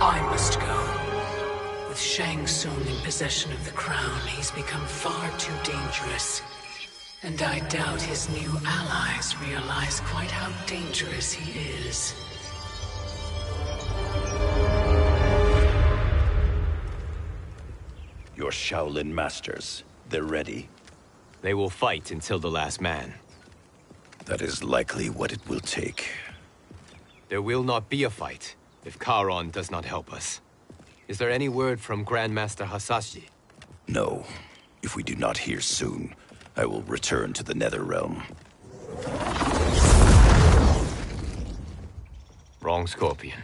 I must go. With Shang Tsung in possession of the crown, he's become far too dangerous. And I doubt his new allies realize quite how dangerous he is. Your Shaolin masters, they're ready. They will fight until the last man. That is likely what it will take. There will not be a fight if Charon does not help us. Is there any word from Grandmaster Hasashi? No. If we do not hear soon, I will return to the Netherrealm. Wrong, Scorpion.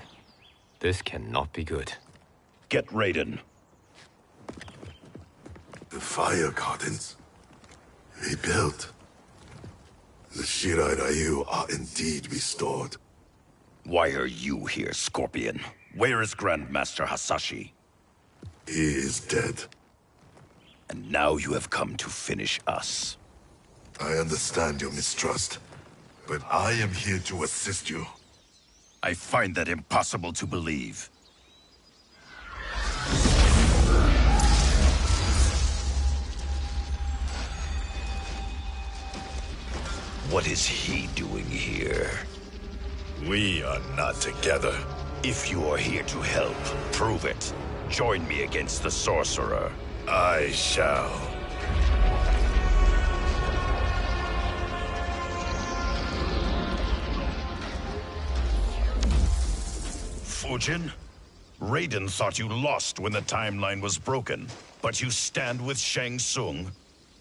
This cannot be good. Get Raiden. The fire gardens rebuilt. The Shirai Ryu are indeed restored. Why are you here, Scorpion? Where is Grandmaster Hasashi? He is dead. And now you have come to finish us. I understand your mistrust, but I am here to assist you. I find that impossible to believe. What is he doing here? We are not together. If you are here to help, prove it. Join me against the sorcerer. I shall. Fujin? Raiden thought you lost when the timeline was broken, but you stand with Shang Tsung.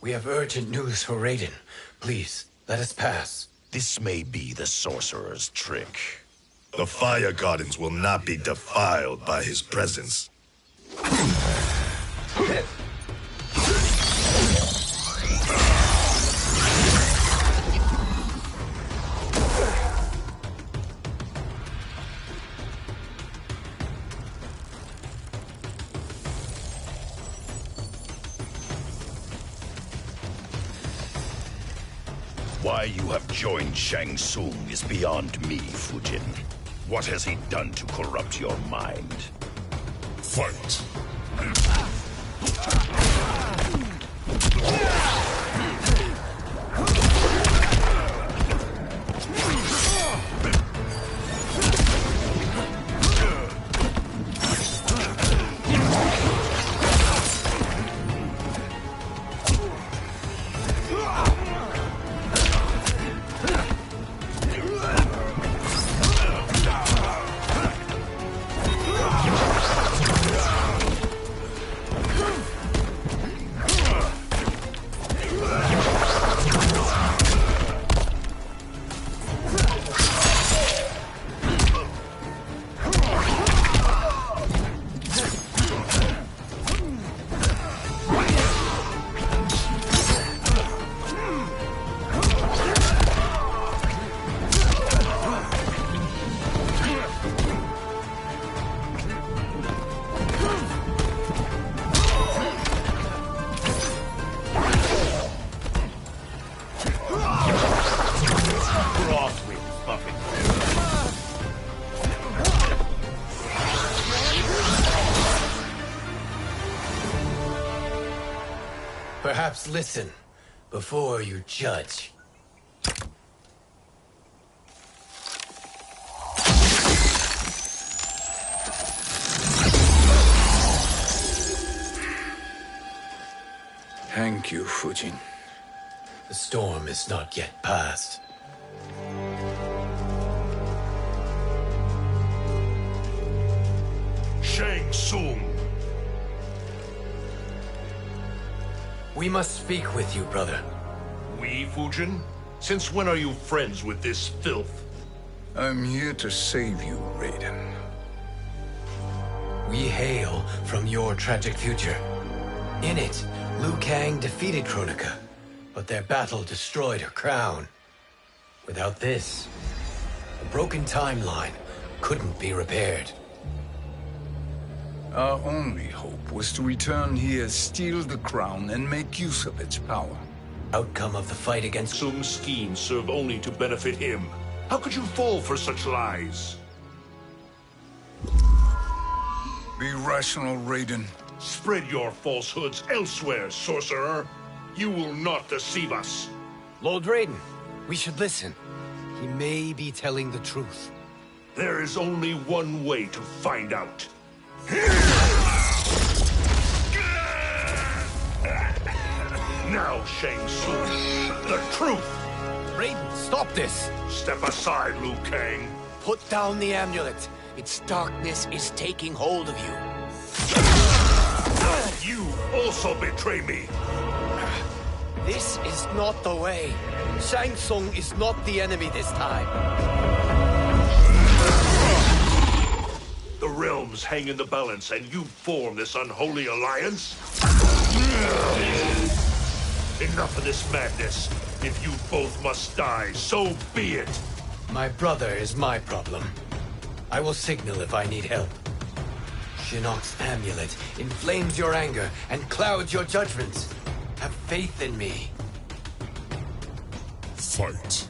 We have urgent news for Raiden. Please, let us pass. This may be the sorcerer's trick. The Fire Gardens will not be defiled by his presence. Why you have joined Shang Tsung is beyond me, Fujin. What has he done to corrupt your mind? Fight! Perhaps listen before you judge. Thank you, Fujin. The storm is not yet past. Shang Tsung! We must speak with you, brother. We, Fujin? Since when are you friends with this filth? I'm here to save you, Raiden. We hail from your tragic future. In it, Liu Kang defeated Kronika, but their battle destroyed her crown. Without this, the broken timeline couldn't be repaired. Our only hope was to return here, steal the crown, and make use of its power. Outcome of the fight against Tsung's schemes serve only to benefit him. How could you fall for such lies? Be rational, Raiden. Spread your falsehoods elsewhere, sorcerer. You will not deceive us. Lord Raiden, we should listen. He may be telling the truth. There is only one way to find out. Now, Shang Tsung, the truth! Raiden, stop this! Step aside, Liu Kang. Put down the amulet. Its darkness is taking hold of you. You also betray me. This is not the way. Shang Tsung is not the enemy this time. The realms hang in the balance, and you form this unholy alliance? Enough of this madness. If you both must die, so be it. My brother is my problem. I will signal if I need help. Shinnok's amulet inflames your anger and clouds your judgments. Have faith in me. Fight.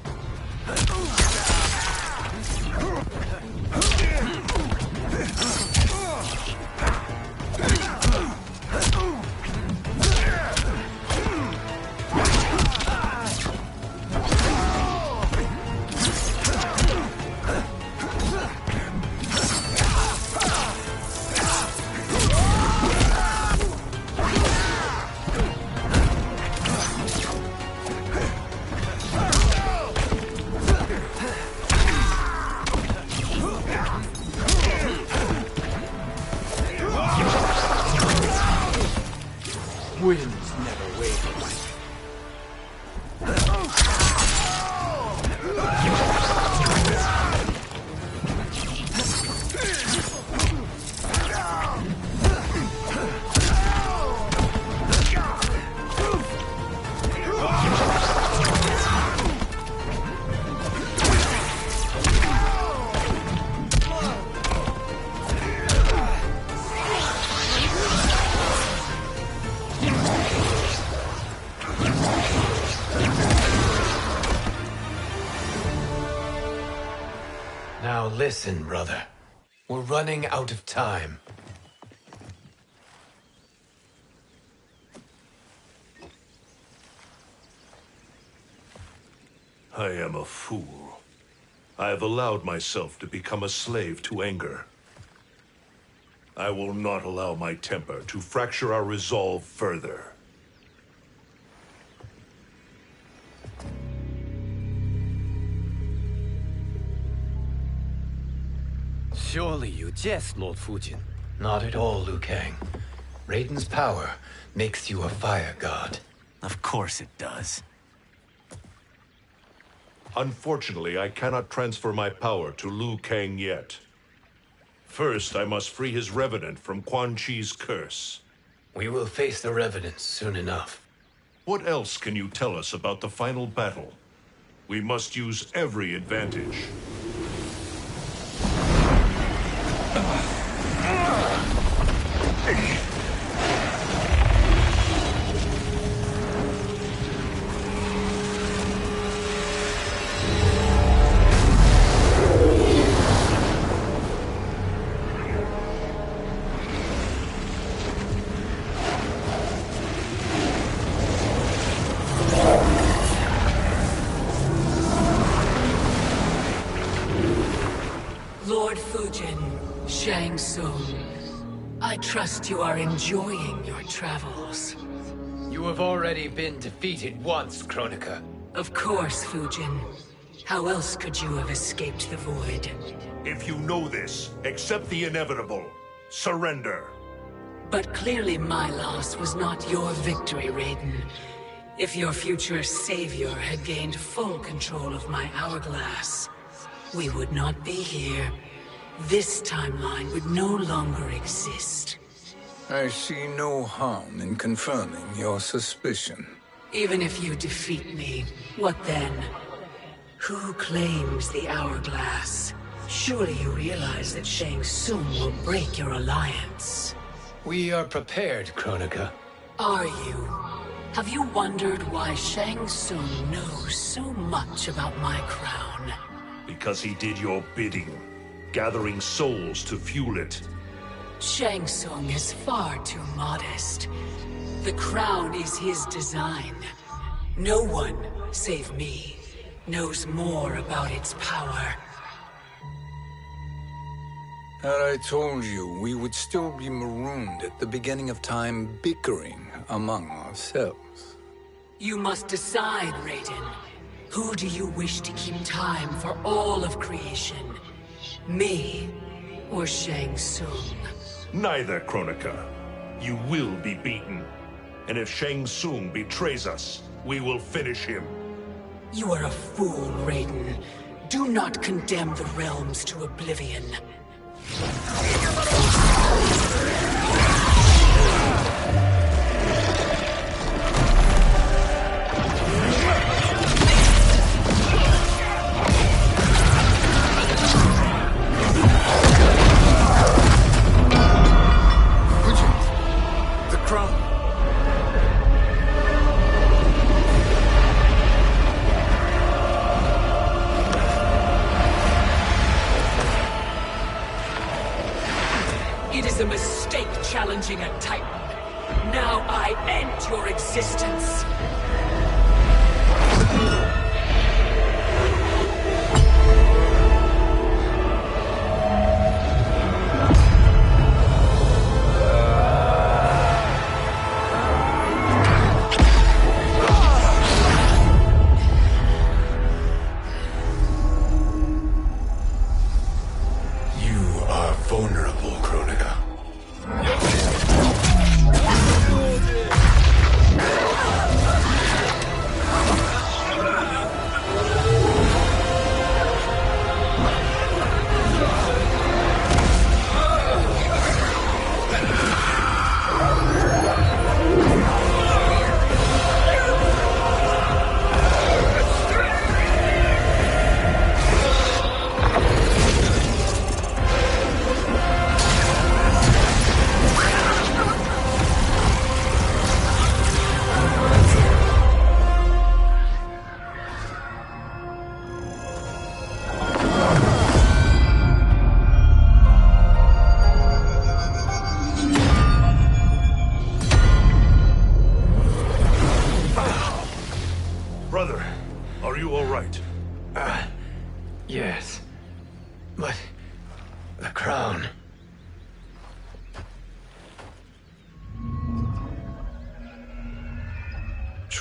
Winds never waver. Now listen, brother. We're running out of time. I am a fool. I have allowed myself to become a slave to anger. I will not allow my temper to fracture our resolve further. Surely you jest, Lord Fujin. Not at all, Liu Kang. Raiden's power makes you a fire god. Of course it does. Unfortunately, I cannot transfer my power to Liu Kang yet. First, I must free his revenant from Quan Chi's curse. We will face the revenants soon enough. What else can you tell us about the final battle? We must use every advantage. Lord Fujin, Shang Tsung, I trust you are enjoying your travels. You have already been defeated once, Kronika. Of course, Fujin. How else could you have escaped the void? If you know this, accept the inevitable. Surrender. But clearly my loss was not your victory, Raiden. If your future savior had gained full control of my hourglass, we would not be here. This timeline would no longer exist. I see no harm in confirming your suspicion. Even if you defeat me, what then? Who claims the hourglass? Surely you realize that Shang Tsung will break your alliance. We are prepared, Kronika. Are you? Have you wondered why Shang Tsung knows so much about my crown? Because he did your bidding, gathering souls to fuel it. Shang Tsung is far too modest. The crown is his design. No one, save me, knows more about its power. Had I told you, we would still be marooned at the beginning of time, bickering among ourselves. You must decide, Raiden. Who do you wish to keep time for all of creation? Me or Shang Tsung? Neither, Kronika. You will be beaten. And if Shang Tsung betrays us, we will finish him. You are a fool, Raiden. Do not condemn the realms to oblivion. The crown. It is a mistake challenging a Titan. Now I end your existence. You are vulnerable, Kronika.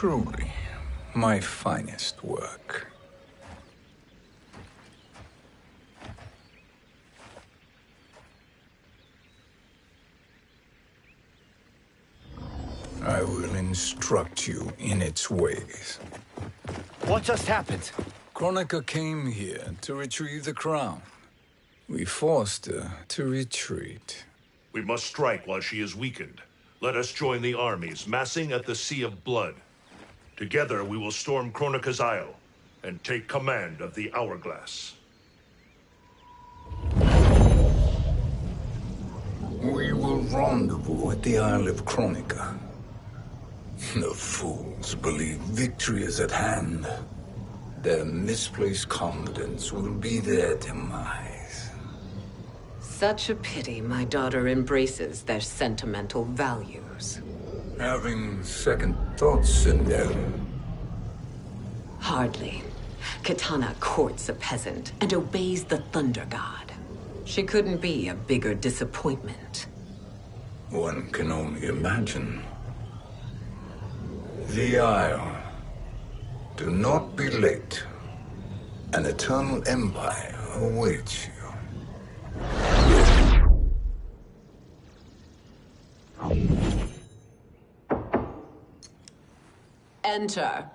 Truly, my finest work. I will instruct you in its ways. What just happened? Kronika came here to retrieve the crown. We forced her to retreat. We must strike while she is weakened. Let us join the armies, massing at the Sea of Blood. Together we will storm Kronika's Isle, and take command of the Hourglass. We will rendezvous at the Isle of Kronika. The fools believe victory is at hand. Their misplaced confidence will be their demise. Such a pity my daughter embraces their sentimental values. Having second thoughts, Sindel. Hardly. Kitana courts a peasant and obeys the Thunder God. She couldn't be a bigger disappointment. One can only imagine. The Isle. Do not be late. An eternal empire awaits you. Enter.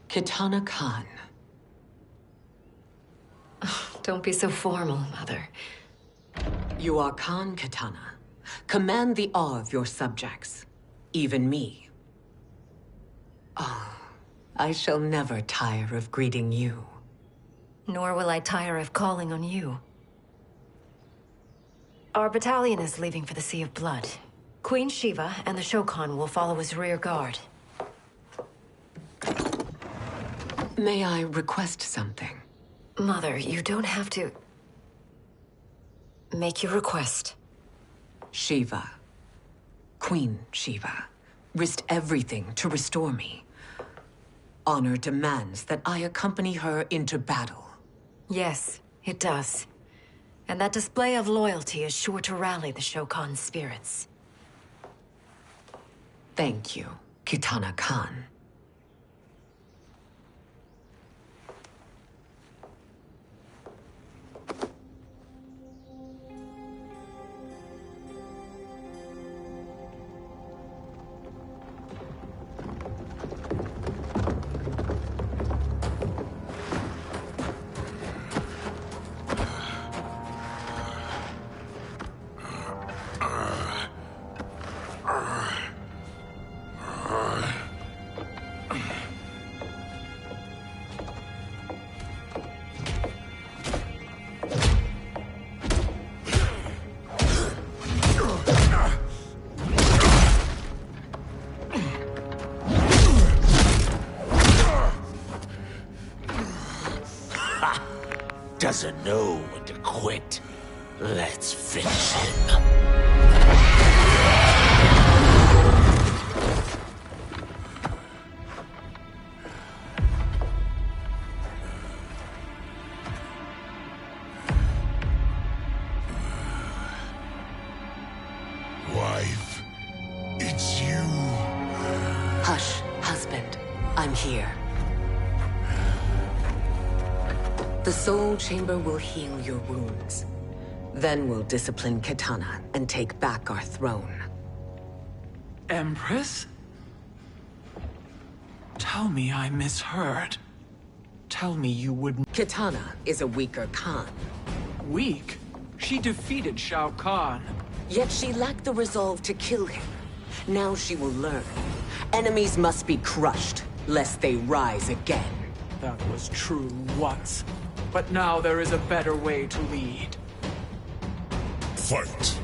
Kitana Khan. Don't be so formal, Mother. You are Khan Kitana. Command the awe of your subjects. Even me. Oh, I shall never tire of greeting you. Nor will I tire of calling on you. Our battalion is leaving for the Sea of Blood. Queen Shiva and the Shokan will follow as rear guard. May I request something? Mother, you don't have to... make your request. Shiva. Queen Shiva. Risked everything to restore me. Honor demands that I accompany her into battle. Yes, it does. And that display of loyalty is sure to rally the Shokan's spirits. Thank you, Kitana Khan. Doesn't know when to quit. Let's finish him. Wife, it's you. Hush, husband. I'm here. The Soul Chamber will heal your wounds. Then we'll discipline Kitana and take back our throne. Empress? Tell me I misheard. Tell me you wouldn't... Kitana is a weaker Khan. Weak? She defeated Shao Kahn. Yet she lacked the resolve to kill him. Now she will learn. Enemies must be crushed, lest they rise again. That was true once. But now there is a better way to lead. Fight.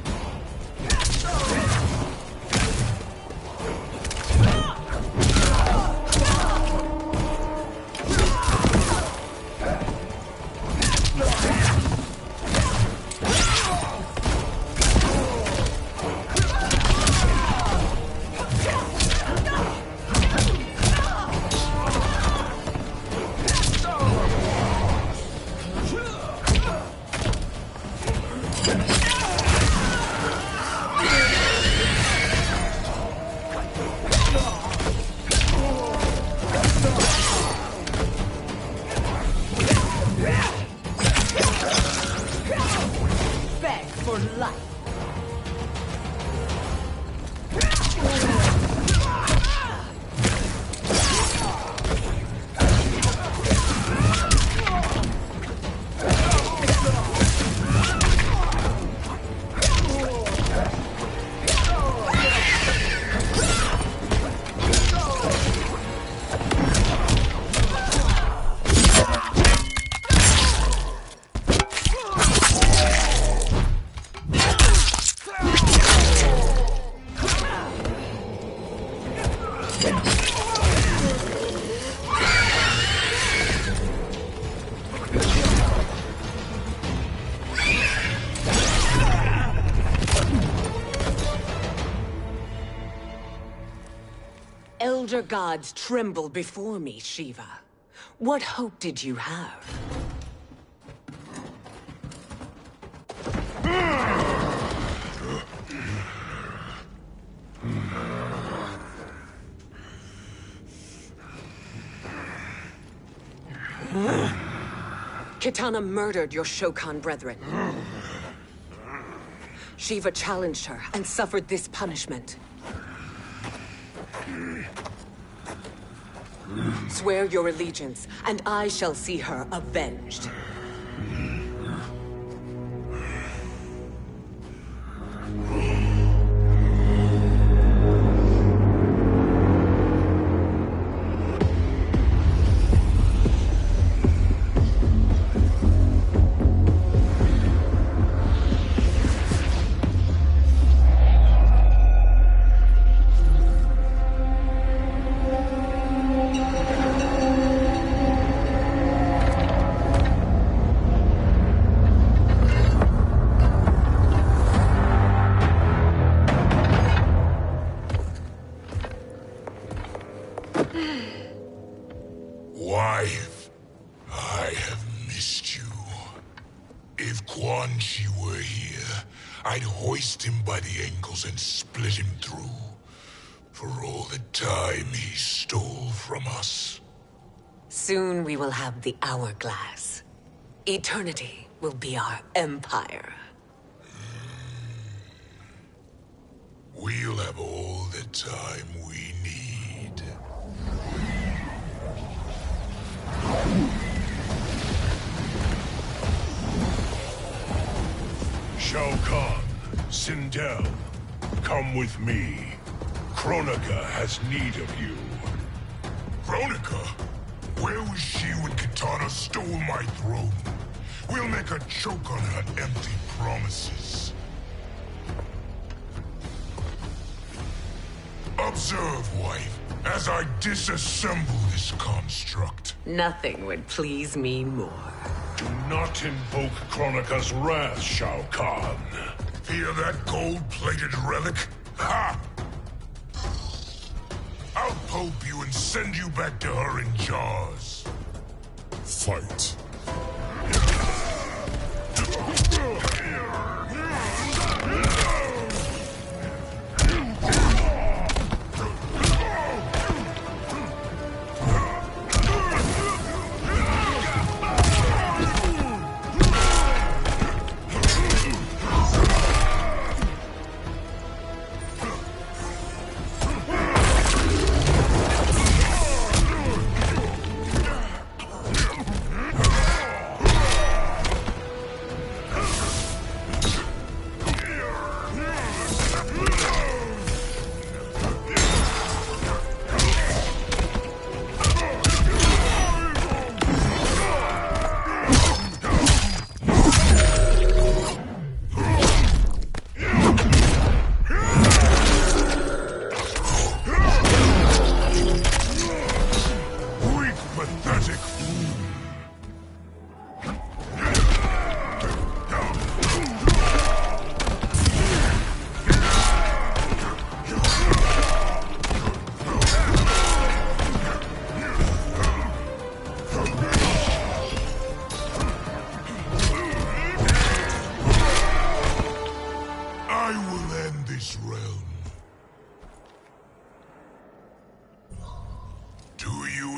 elder gods tremble before me, Shiva. What hope did you have? Kitana murdered your Shokan brethren. Shiva challenged her and suffered this punishment. Swear your allegiance, and I shall see her avenged. Wife, I have missed you. If Quan Chi were here, I'd hoist him by the ankles and split him through. For all the time he stole from us. Soon we will have the hourglass. Eternity will be our empire. We'll have all the time we need. Shao Kahn, Sindel, come with me. Kronika has need of you. Kronika? Where was she when Kitana stole my throne? We'll make her choke on her empty promises. Observe, wife, as I disassemble this construct. Nothing would please me more. Do not invoke Kronika's wrath, Shao Kahn. Fear that gold-plated relic? Ha! I'll pope you and send you back to her in jars. Fight.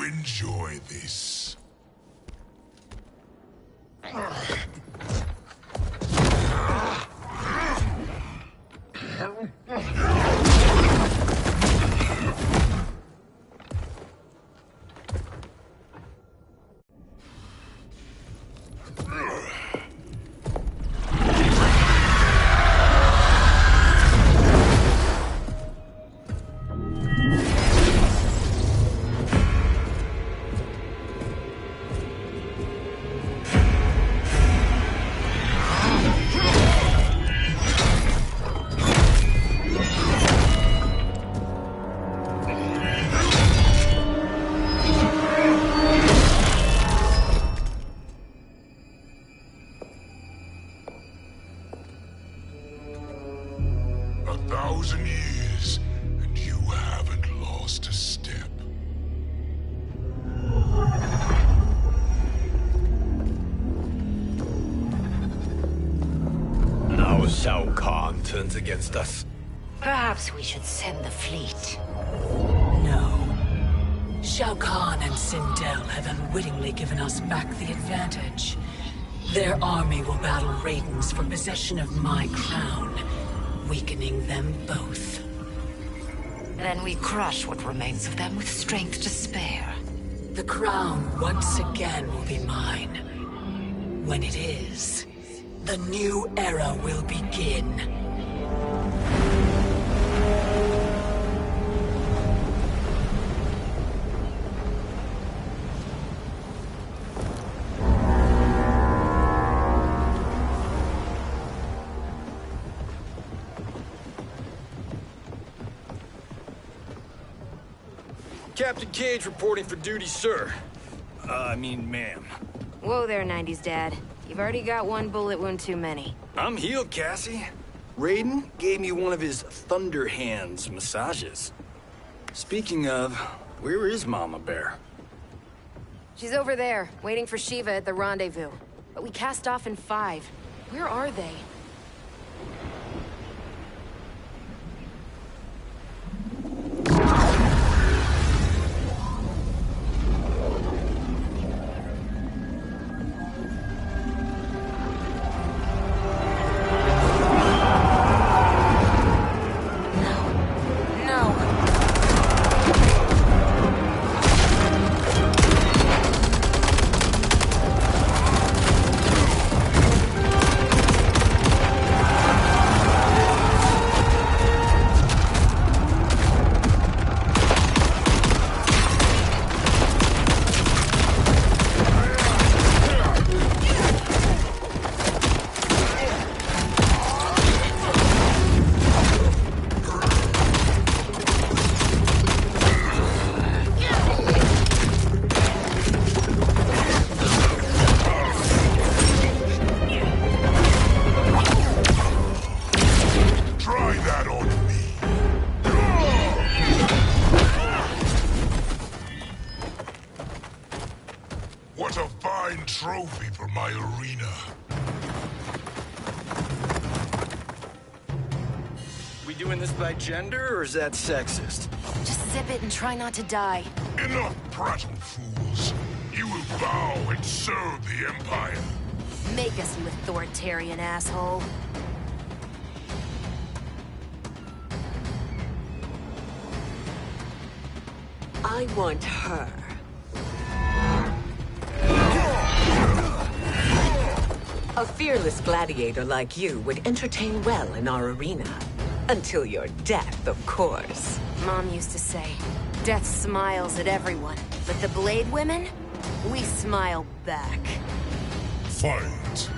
Enjoy this. turns against us. Perhaps we should send the fleet. No. Shao Kahn and Sindel have unwittingly given us back the advantage. Their army will battle Raidens for possession of my crown, weakening them both. Then we crush what remains of them with strength to spare. The crown once again will be mine. When it is, the new era will begin. Captain Cage reporting for duty, sir. Ma'am. Whoa there, 90s Dad. You've already got one bullet wound too many. I'm healed, Cassie. Raiden gave me one of his Thunder Hands massages. Speaking of, where is Mama Bear? She's over there, waiting for Shiva at the rendezvous. But we cast off in 5. Where are they? What a fine trophy for my arena. We doing this by gender, or is that sexist? Just zip it and try not to die. Enough prattle, fools. You will bow and serve the Empire. Make us, you authoritarian asshole. I want her. A fearless gladiator like you would entertain well in our arena. Until your death, of course. Mom used to say, death smiles at everyone, but the Blade women, we smile back. Fight.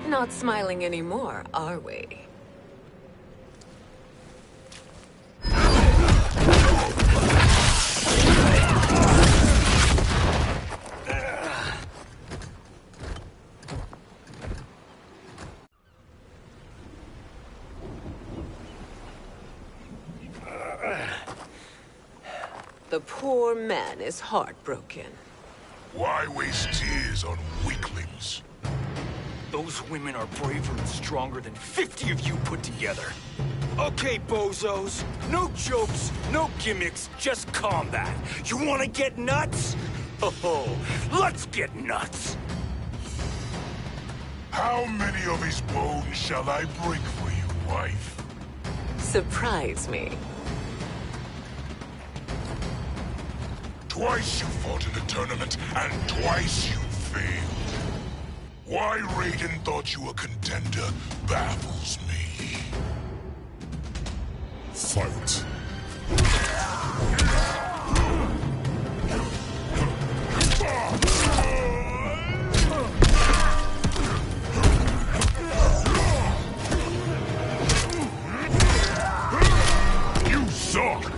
Not smiling anymore, are we? The poor man is heartbroken. Why waste tears on weaklings? Those women are braver and stronger than 50 of you put together. Okay, bozos. No jokes, no gimmicks, just combat. You wanna get nuts? Oh, let's get nuts! How many of his bones shall I break for you, wife? Surprise me. Twice you fought in the tournament, and twice you failed. Why Raiden thought you a contender baffles me. Fight. You suck!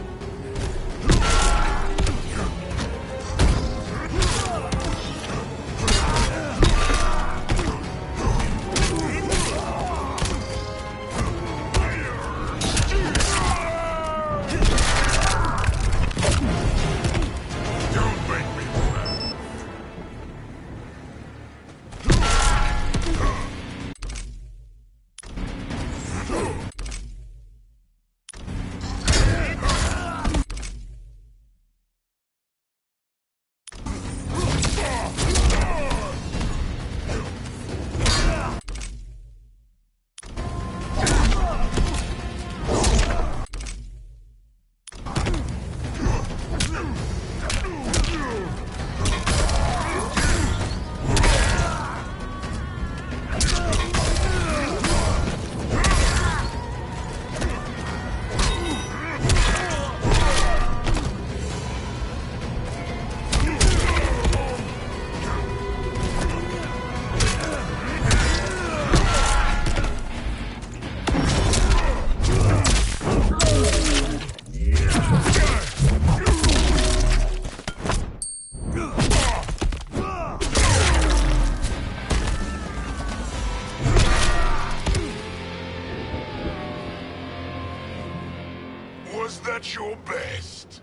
Was that your best?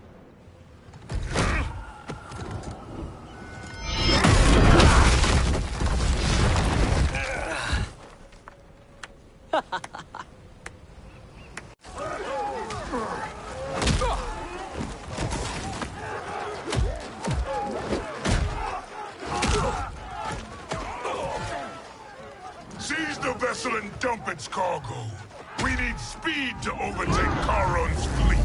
Seize the vessel and dump its cargo. We need speed to overtake Charon's fleet.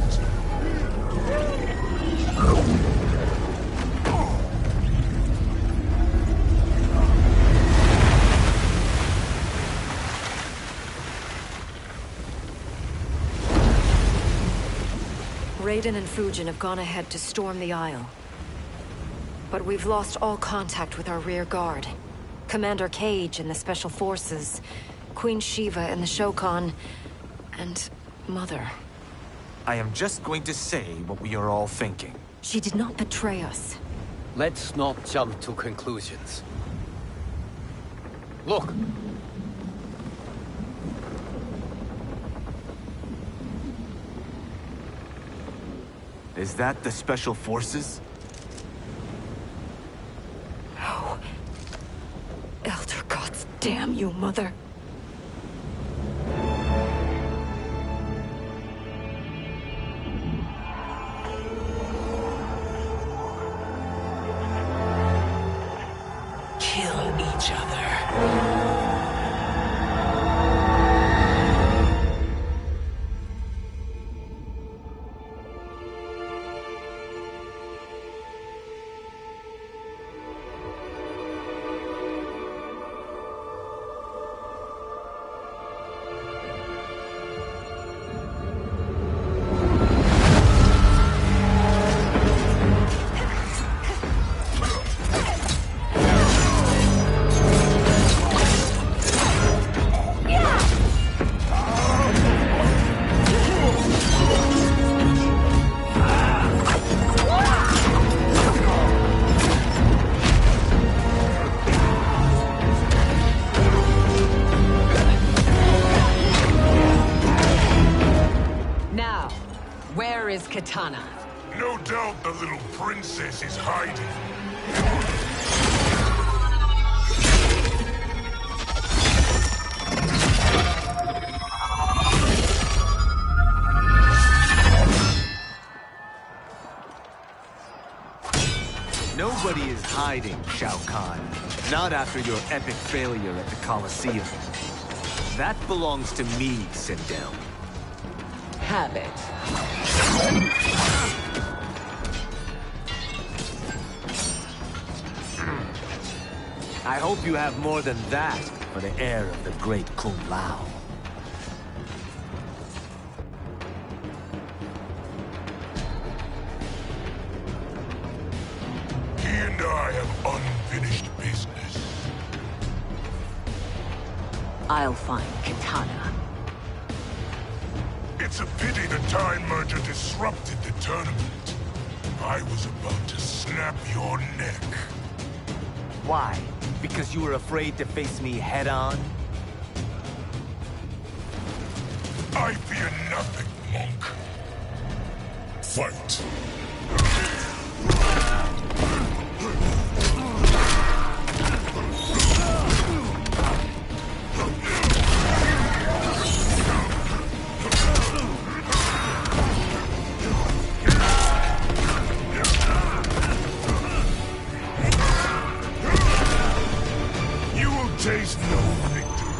Raiden and Fujin have gone ahead to storm the Isle. But we've lost all contact with our rear guard. Commander Cage and the Special Forces, Queen Shiva and the Shokan, and Mother. I am just going to say what we are all thinking. She did not betray us. Let's not jump to conclusions. Look! Is that the Special Forces? No. Elder gods, damn you, Mother. Kill each other. Where is Kitana? No doubt the little princess is hiding. hiding, Shao Kahn. Not after your epic failure at the Colosseum. That belongs to me, Sindel. Have it. I hope you have more than that for the heir of the great Kung Lao. He and I have unfinished business. I'll find Kitana. It's a pity the Time Merger disrupted the tournament. I was about to snap your neck. Why? Because you were afraid to face me head-on? I fear nothing, monk. Fight. You will taste no victory.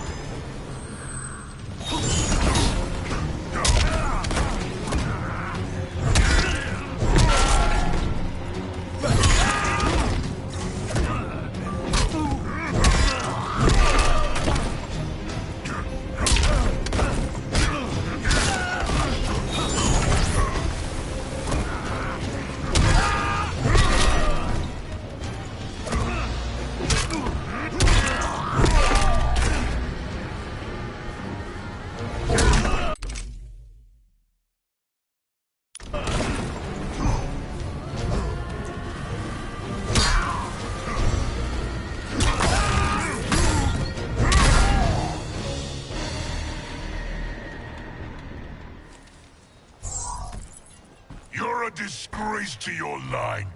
You're a disgrace to your line.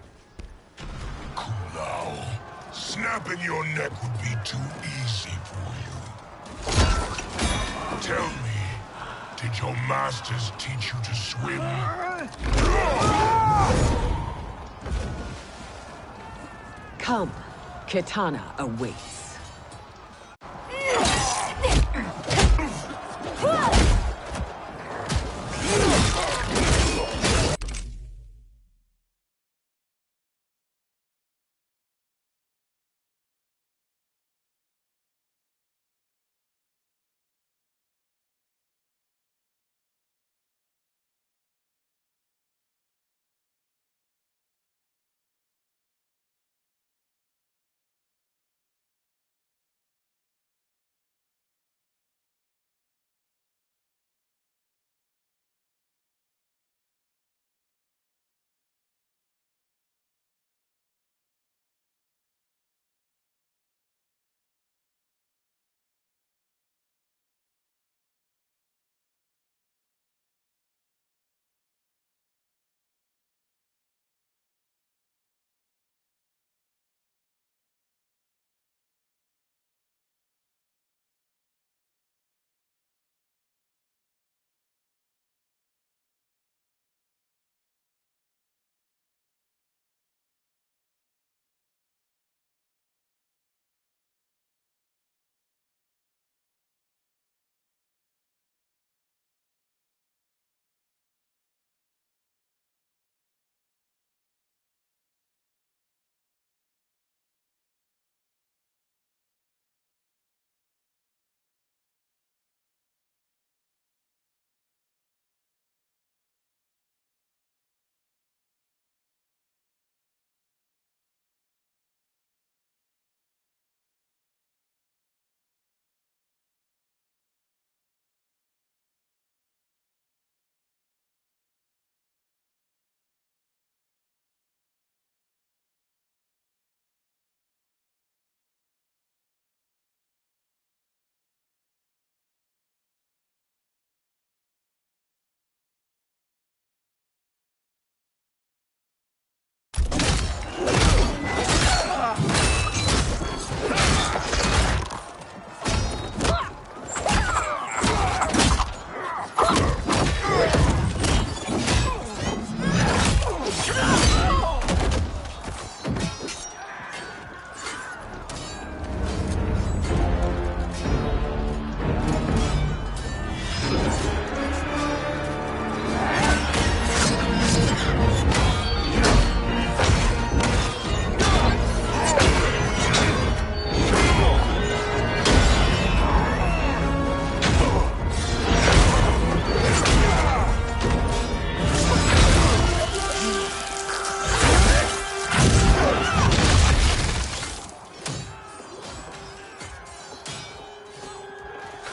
Kulao, snapping your neck would be too easy for you. Tell me, did your masters teach you to swim? Come, Kitana awaits.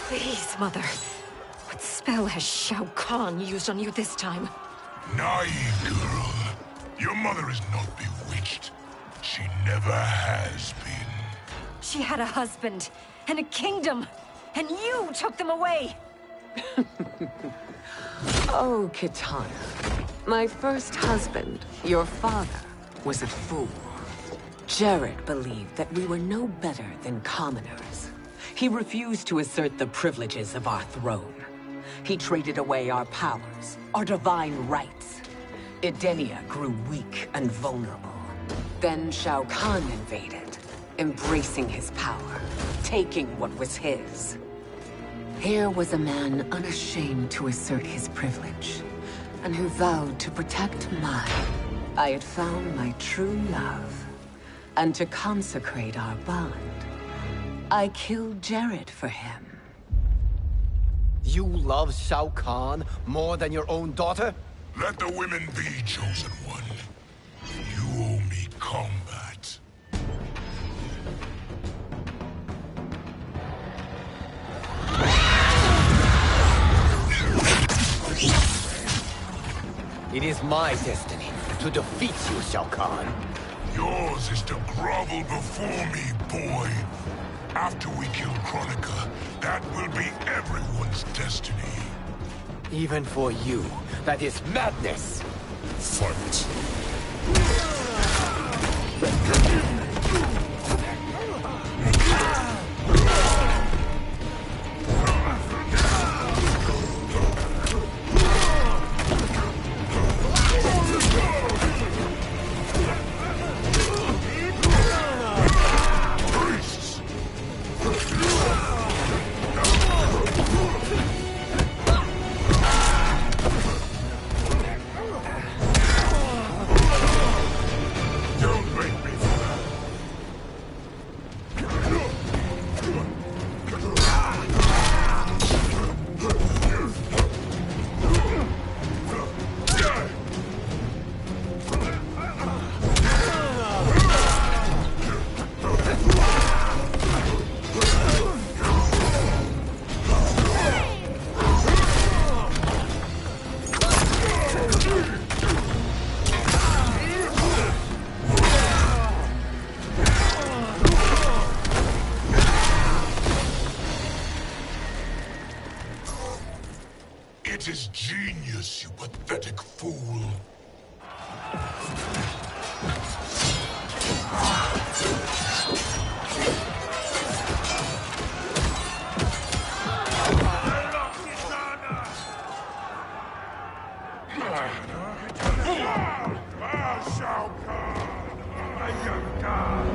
Please, Mother. What spell has Shao Kahn used on you this time? Naive girl. Your mother is not bewitched. She never has been. She had a husband and a kingdom, and you took them away! Oh, Kitana. My first husband, your father, was a fool. Jared believed that we were no better than commoners. He refused to assert the privileges of our throne. He traded away our powers, our divine rights. Edenia grew weak and vulnerable. Then Shao Kahn invaded, embracing his power, taking what was his. Here was a man unashamed to assert his privilege, and who vowed to protect mine. I had found my true love, and to consecrate our bond, I killed Jared for him. You love Shao Kahn more than your own daughter? Let the women be, Chosen One. You owe me combat. It is my destiny to defeat you, Shao Kahn. Yours is to grovel before me, boy. After we kill Kronika, that will be everyone's destiny. Even for you, that is madness. Fight. It is genius, you pathetic fool. Shao Kahn, my young god.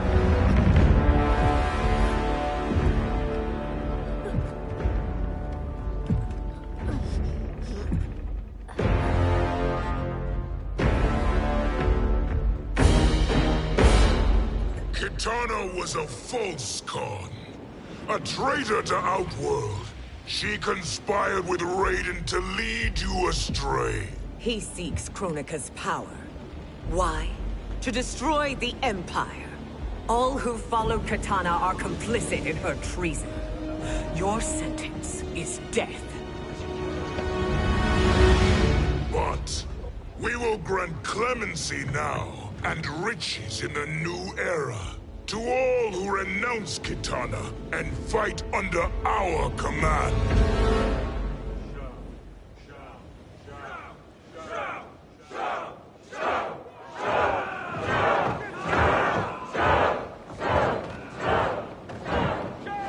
Kitana was a false Khan, a traitor to Outworld. She conspired with Raiden to lead you astray. He seeks Kronika's power. Why? To destroy the Empire. All who follow Kitana are complicit in her treason. Your sentence is death. But we will grant clemency now and riches in the new era to all who renounce Kitana and fight under our command.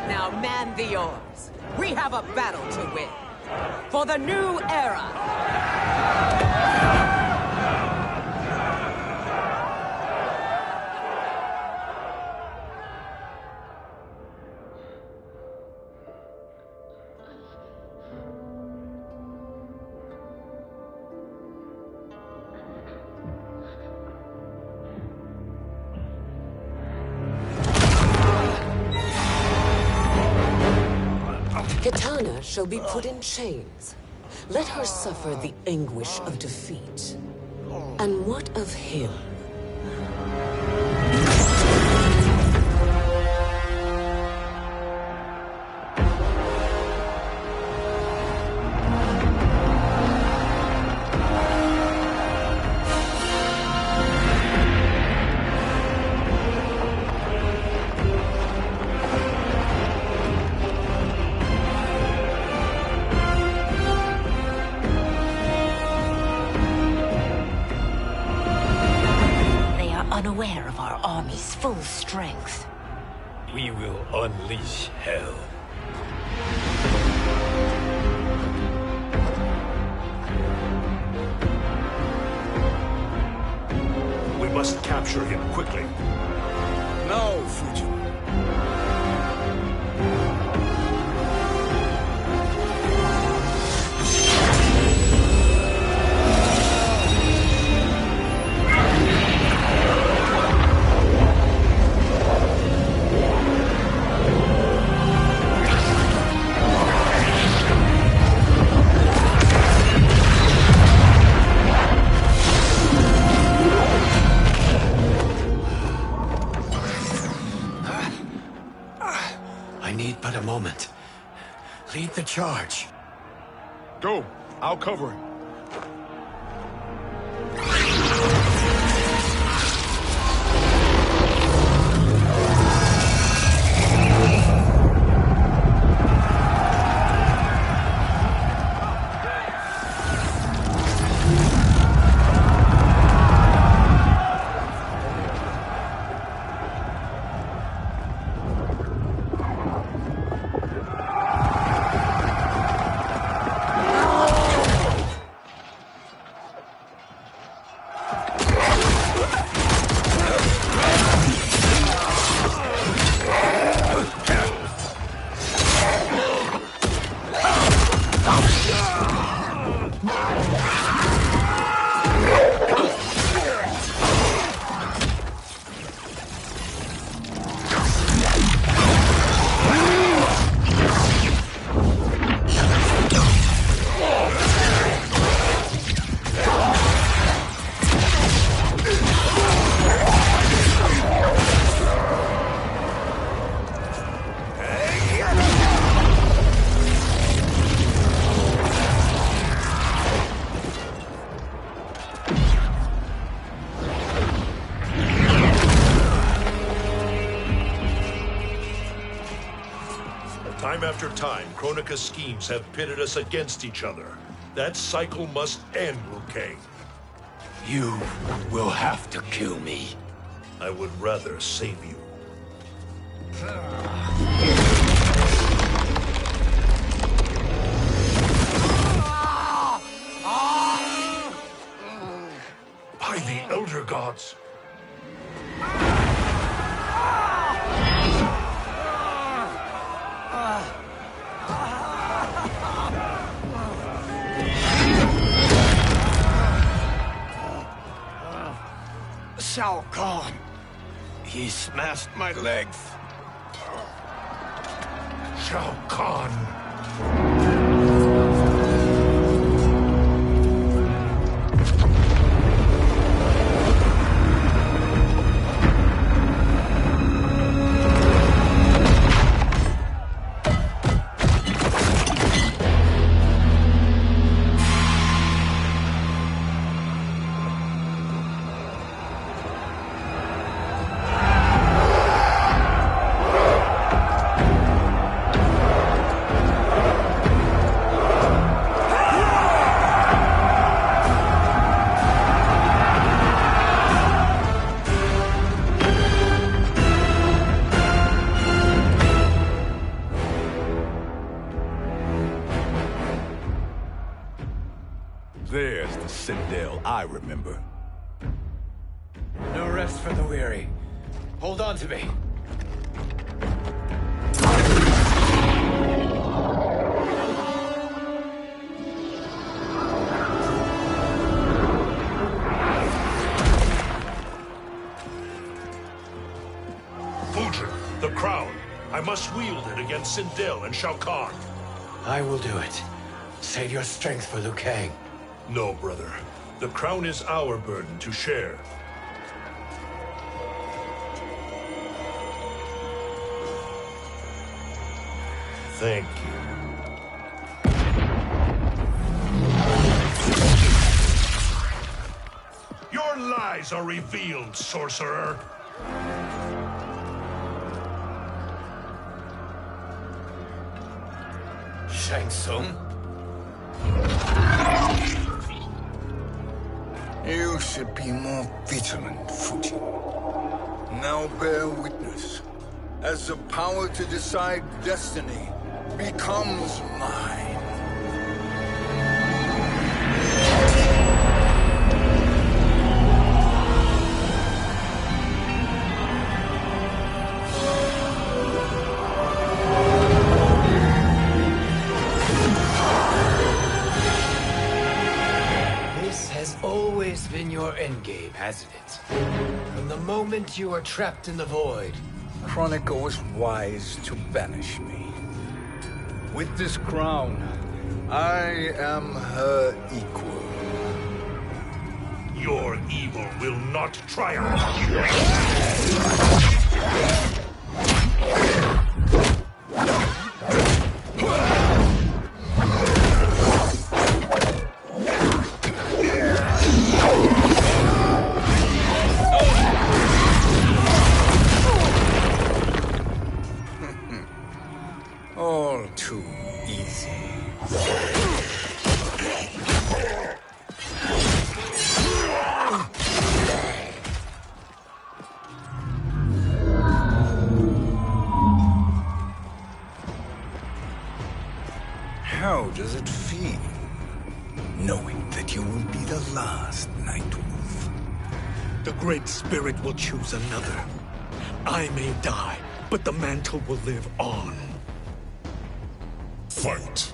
Now man the oars. We have a battle to win. For the new era. Kitana shall be put in chains. Let her suffer the anguish of defeat. And what of him? full strength. We will unleash hell. We must capture him quickly. Now, Fujin. I need but a moment. Lead the charge. Go. I'll cover him. Time after time, Kronika's schemes have pitted us against each other. That cycle must end, Liu Kang. You will have to kill me. I would rather save you. By the Elder Gods. Shao Kahn. He smashed my legs. Shao Kahn. There's the Citadel I remember. No rest for the weary. Hold on to me. Fujin, the crown. I must wield it against Sindel and Shao Kahn. I will do it. Save your strength for Liu Kang. No, brother. The crown is our burden to share. Thank you. Your lies are revealed, sorcerer. Shang Tsung? You should be more vigilant, Fujin. Now bear witness, as the power to decide destiny becomes mine. This has always been your endgame, hasn't it? From the moment you were trapped in the void. Kronika was wise to banish me. With this crown, I am her equal. Your evil will not triumph. All too easy. How does it feel, knowing that you will be the last Nightwolf? The Great Spirit will choose another. I may die, but the mantle will live on. Fight.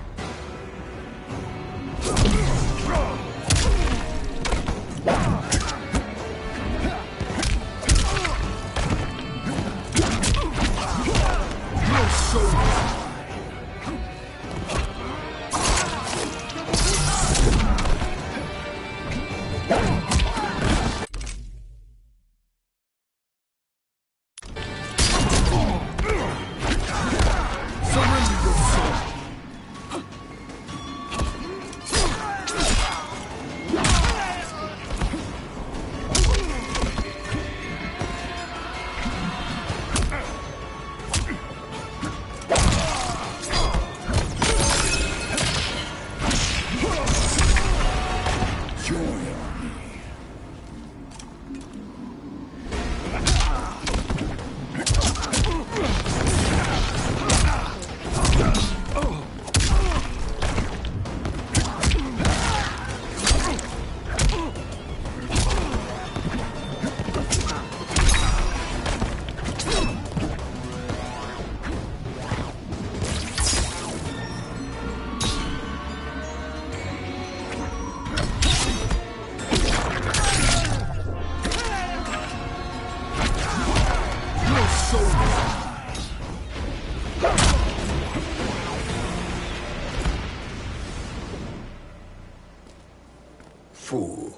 Fool.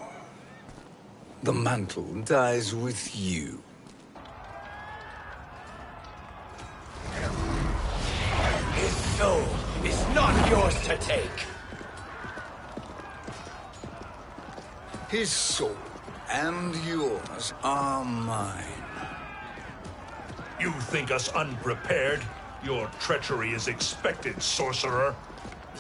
The mantle dies with you. His soul is not yours to take. His soul and yours are mine. You think us unprepared? Your treachery is expected, sorcerer.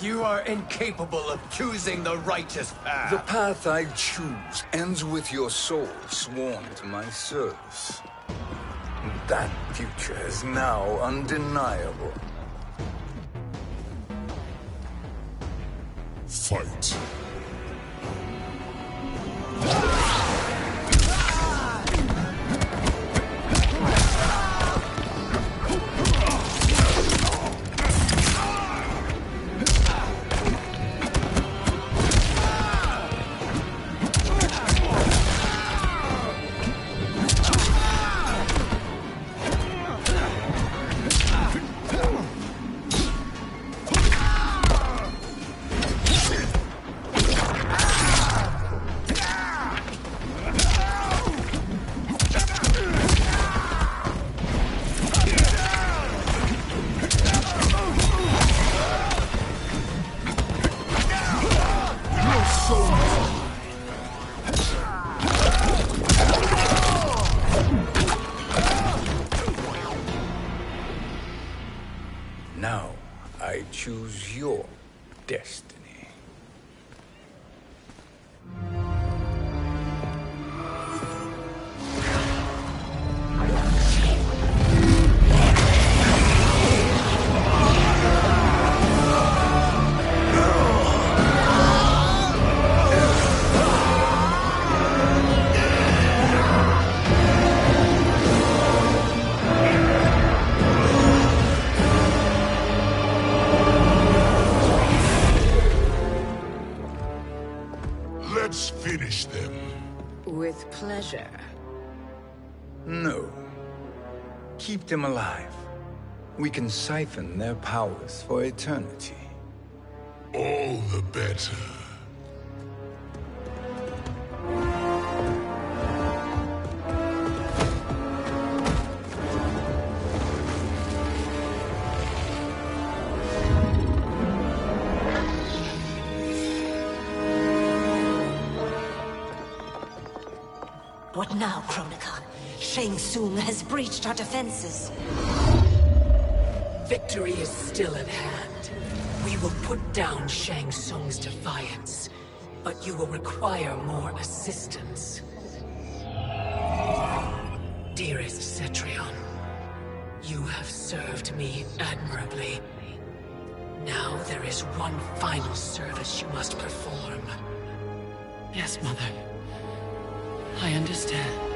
You are incapable of choosing the righteous path. The path I choose ends with your soul sworn to my service. That future is now undeniable. Fight. Now, I choose your destiny. pleasure. No. Keep them alive. We can siphon their powers for eternity. All the better. What now, Kronika? Shang Tsung has breached our defenses. Victory is still at hand. We will put down Shang Tsung's defiance, but you will require more assistance. Dearest Cetrion, you have served me admirably. Now there is one final service you must perform. Yes, Mother. I understand.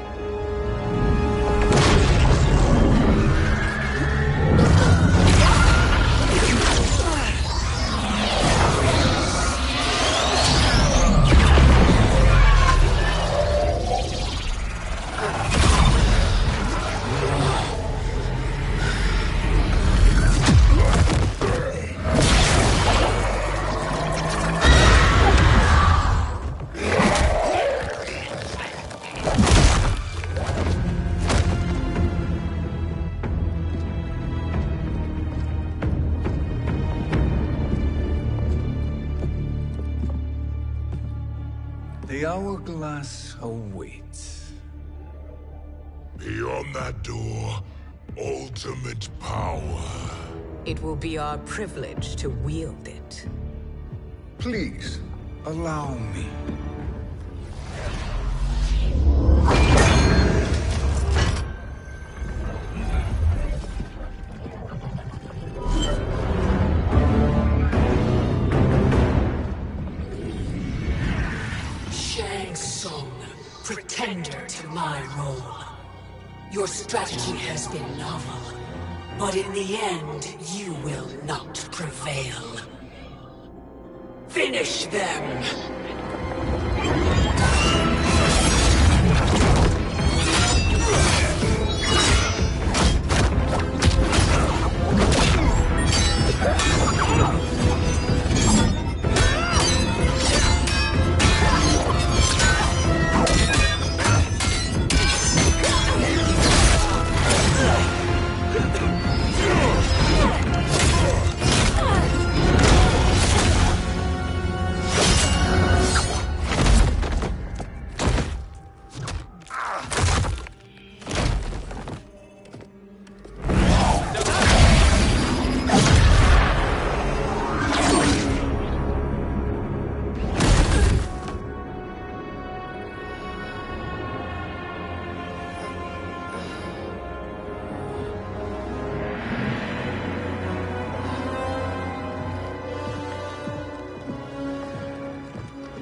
The hourglass awaits. Beyond that door, ultimate power. It will be our privilege to wield it. Please, allow me. Shang Tsung, pretender to my role. Your strategy has been novel, but in the end, you will not prevail. Finish them!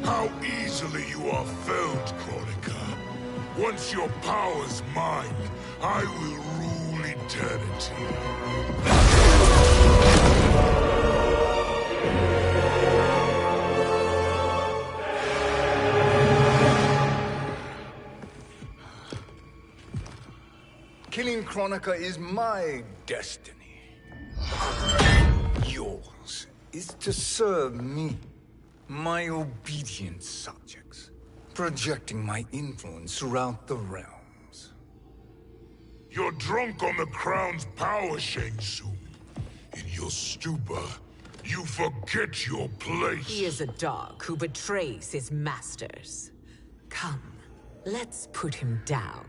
How easily you are felled, Kronika. Once your power's mine, I will rule eternity. Killing Kronika is my destiny. Yours is to serve me, my obedient subjects, projecting my influence throughout the realms. You're drunk on the crown's power, Shang Tsung. In your stupor, you forget your place. He is a dog who betrays his masters. Come, let's put him down.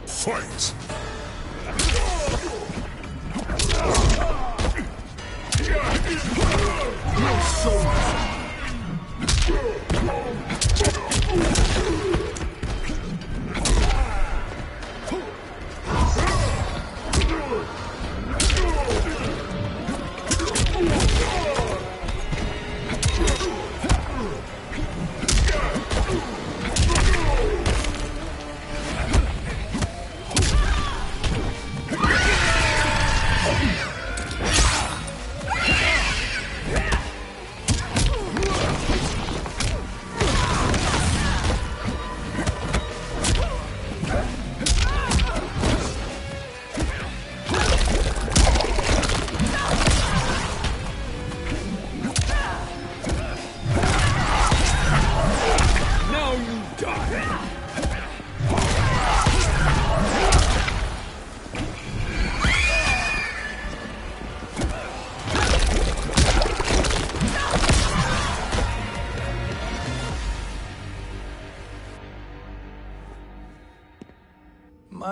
Fight! No soul!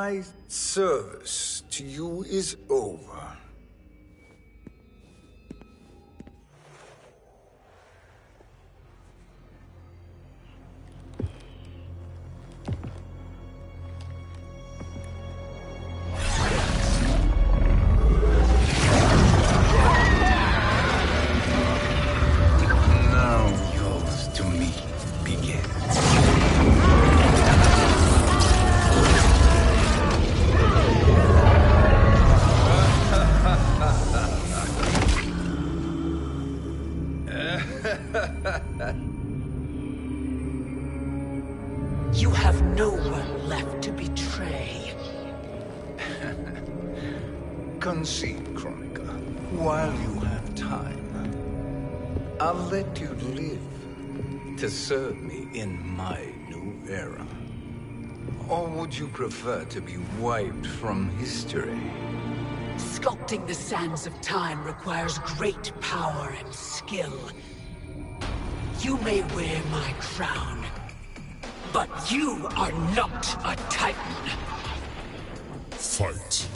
My service to you is over. Now yours to me begins. You have no one left to betray. Concede, Chronica, while you have time. I'll let you live to serve me in my new era. Or would you prefer to be wiped from history? Sculpting the sands of time requires great power and skill. You may wear my crown, but you are not a Titan. Fight.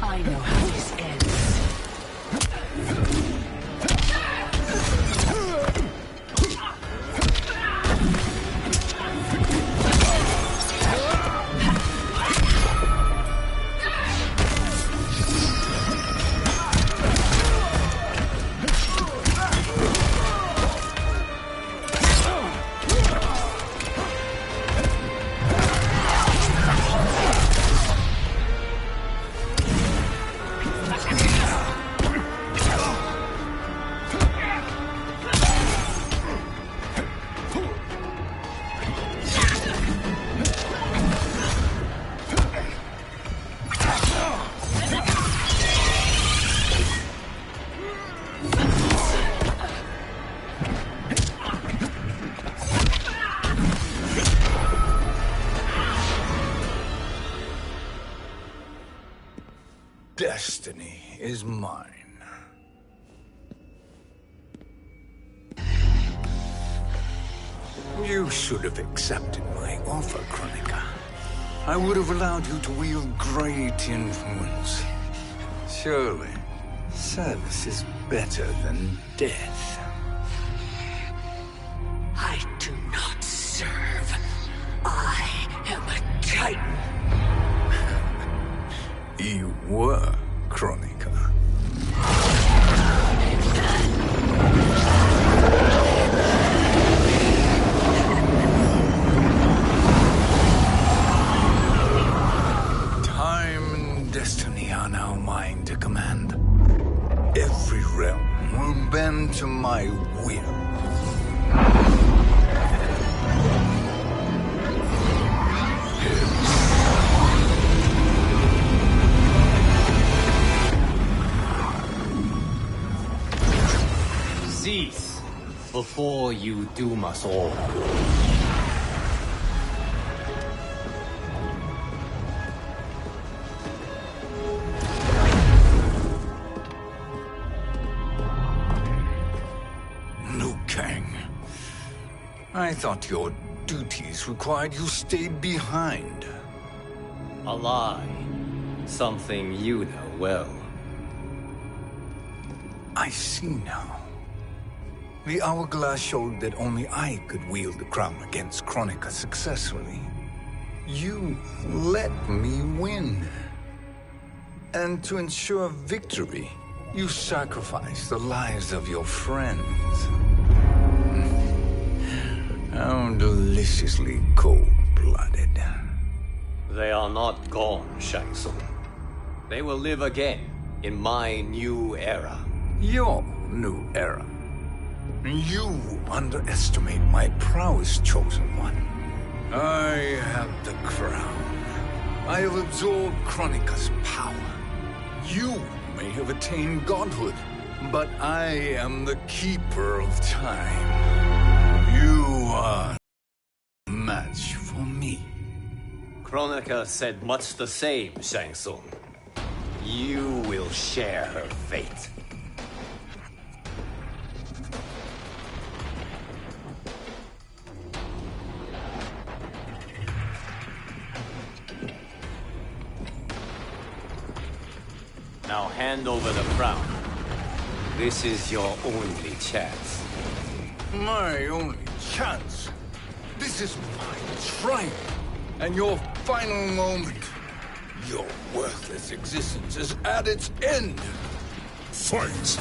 I know how this ends. Destiny is mine. You should have accepted my offer, Chronica. I would have allowed you to wield great influence. Surely, service is better than death. I do not serve. I am a Titan. You were, Chronica. Time and destiny are now mine to command. Every realm will bend to my will. Cease before you doom us all. Liu Kang. I thought your duties required you stayed behind. A lie. Something you know well. I see now. The hourglass showed that only I could wield the crown against Chronica successfully. You let me win. And to ensure victory, you sacrificed the lives of your friends. How deliciously cold-blooded. They are not gone, Shang Tsung. They will live again in my new era. Your new era. You underestimate my prowess, Chosen One. I have the crown. I have absorbed Chronica's power. You may have attained godhood, But I am the keeper of time. You are a match for me. Kronika said much the same, Shang Tsung. You will share her fate. Now hand over the crown. This is your only chance. My only chance? This is my triumph, and your final moment. Your worthless existence is at its end. Fight!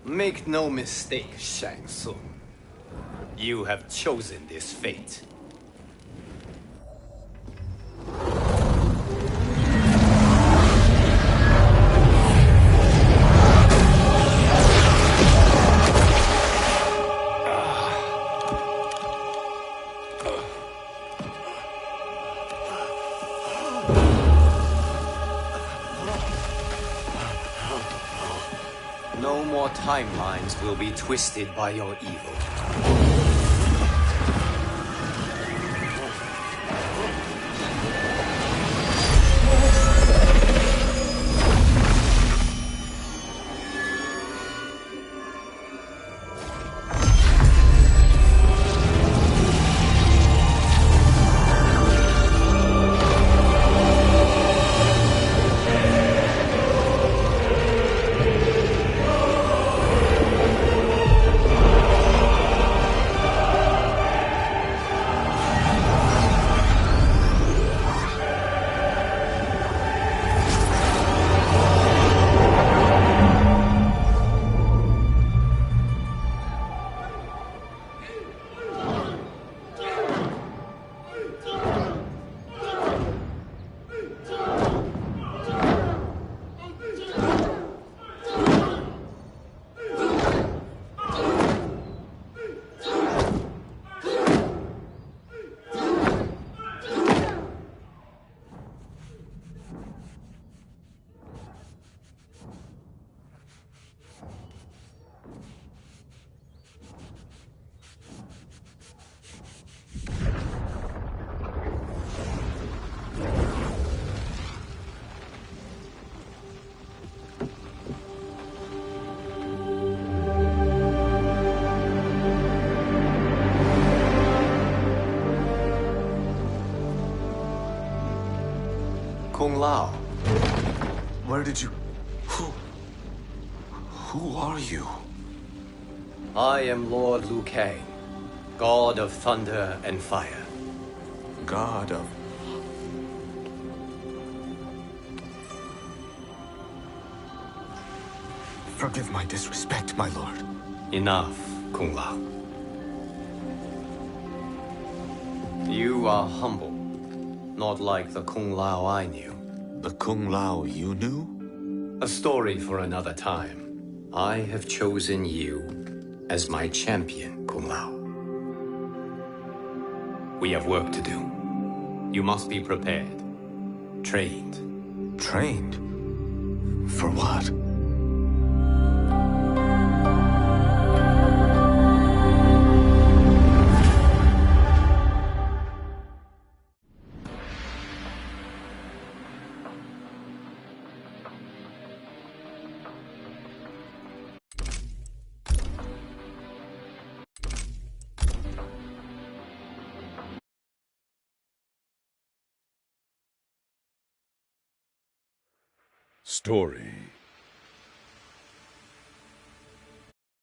Make no mistake, Shang Tsung. You have chosen this fate. No more timelines will be twisted by your evil. Kung Lao. Where did you... Who are you? I am Lord Liu Kang, God of Thunder and Fire. God of... Forgive my disrespect, my lord. Enough, Kung Lao. You are humble, not like the Kung Lao I knew. The Kung Lao you knew? A story for another time. I have chosen you as my champion, Kung Lao. We have work to do. You must be prepared. Trained. Trained? For what? Story.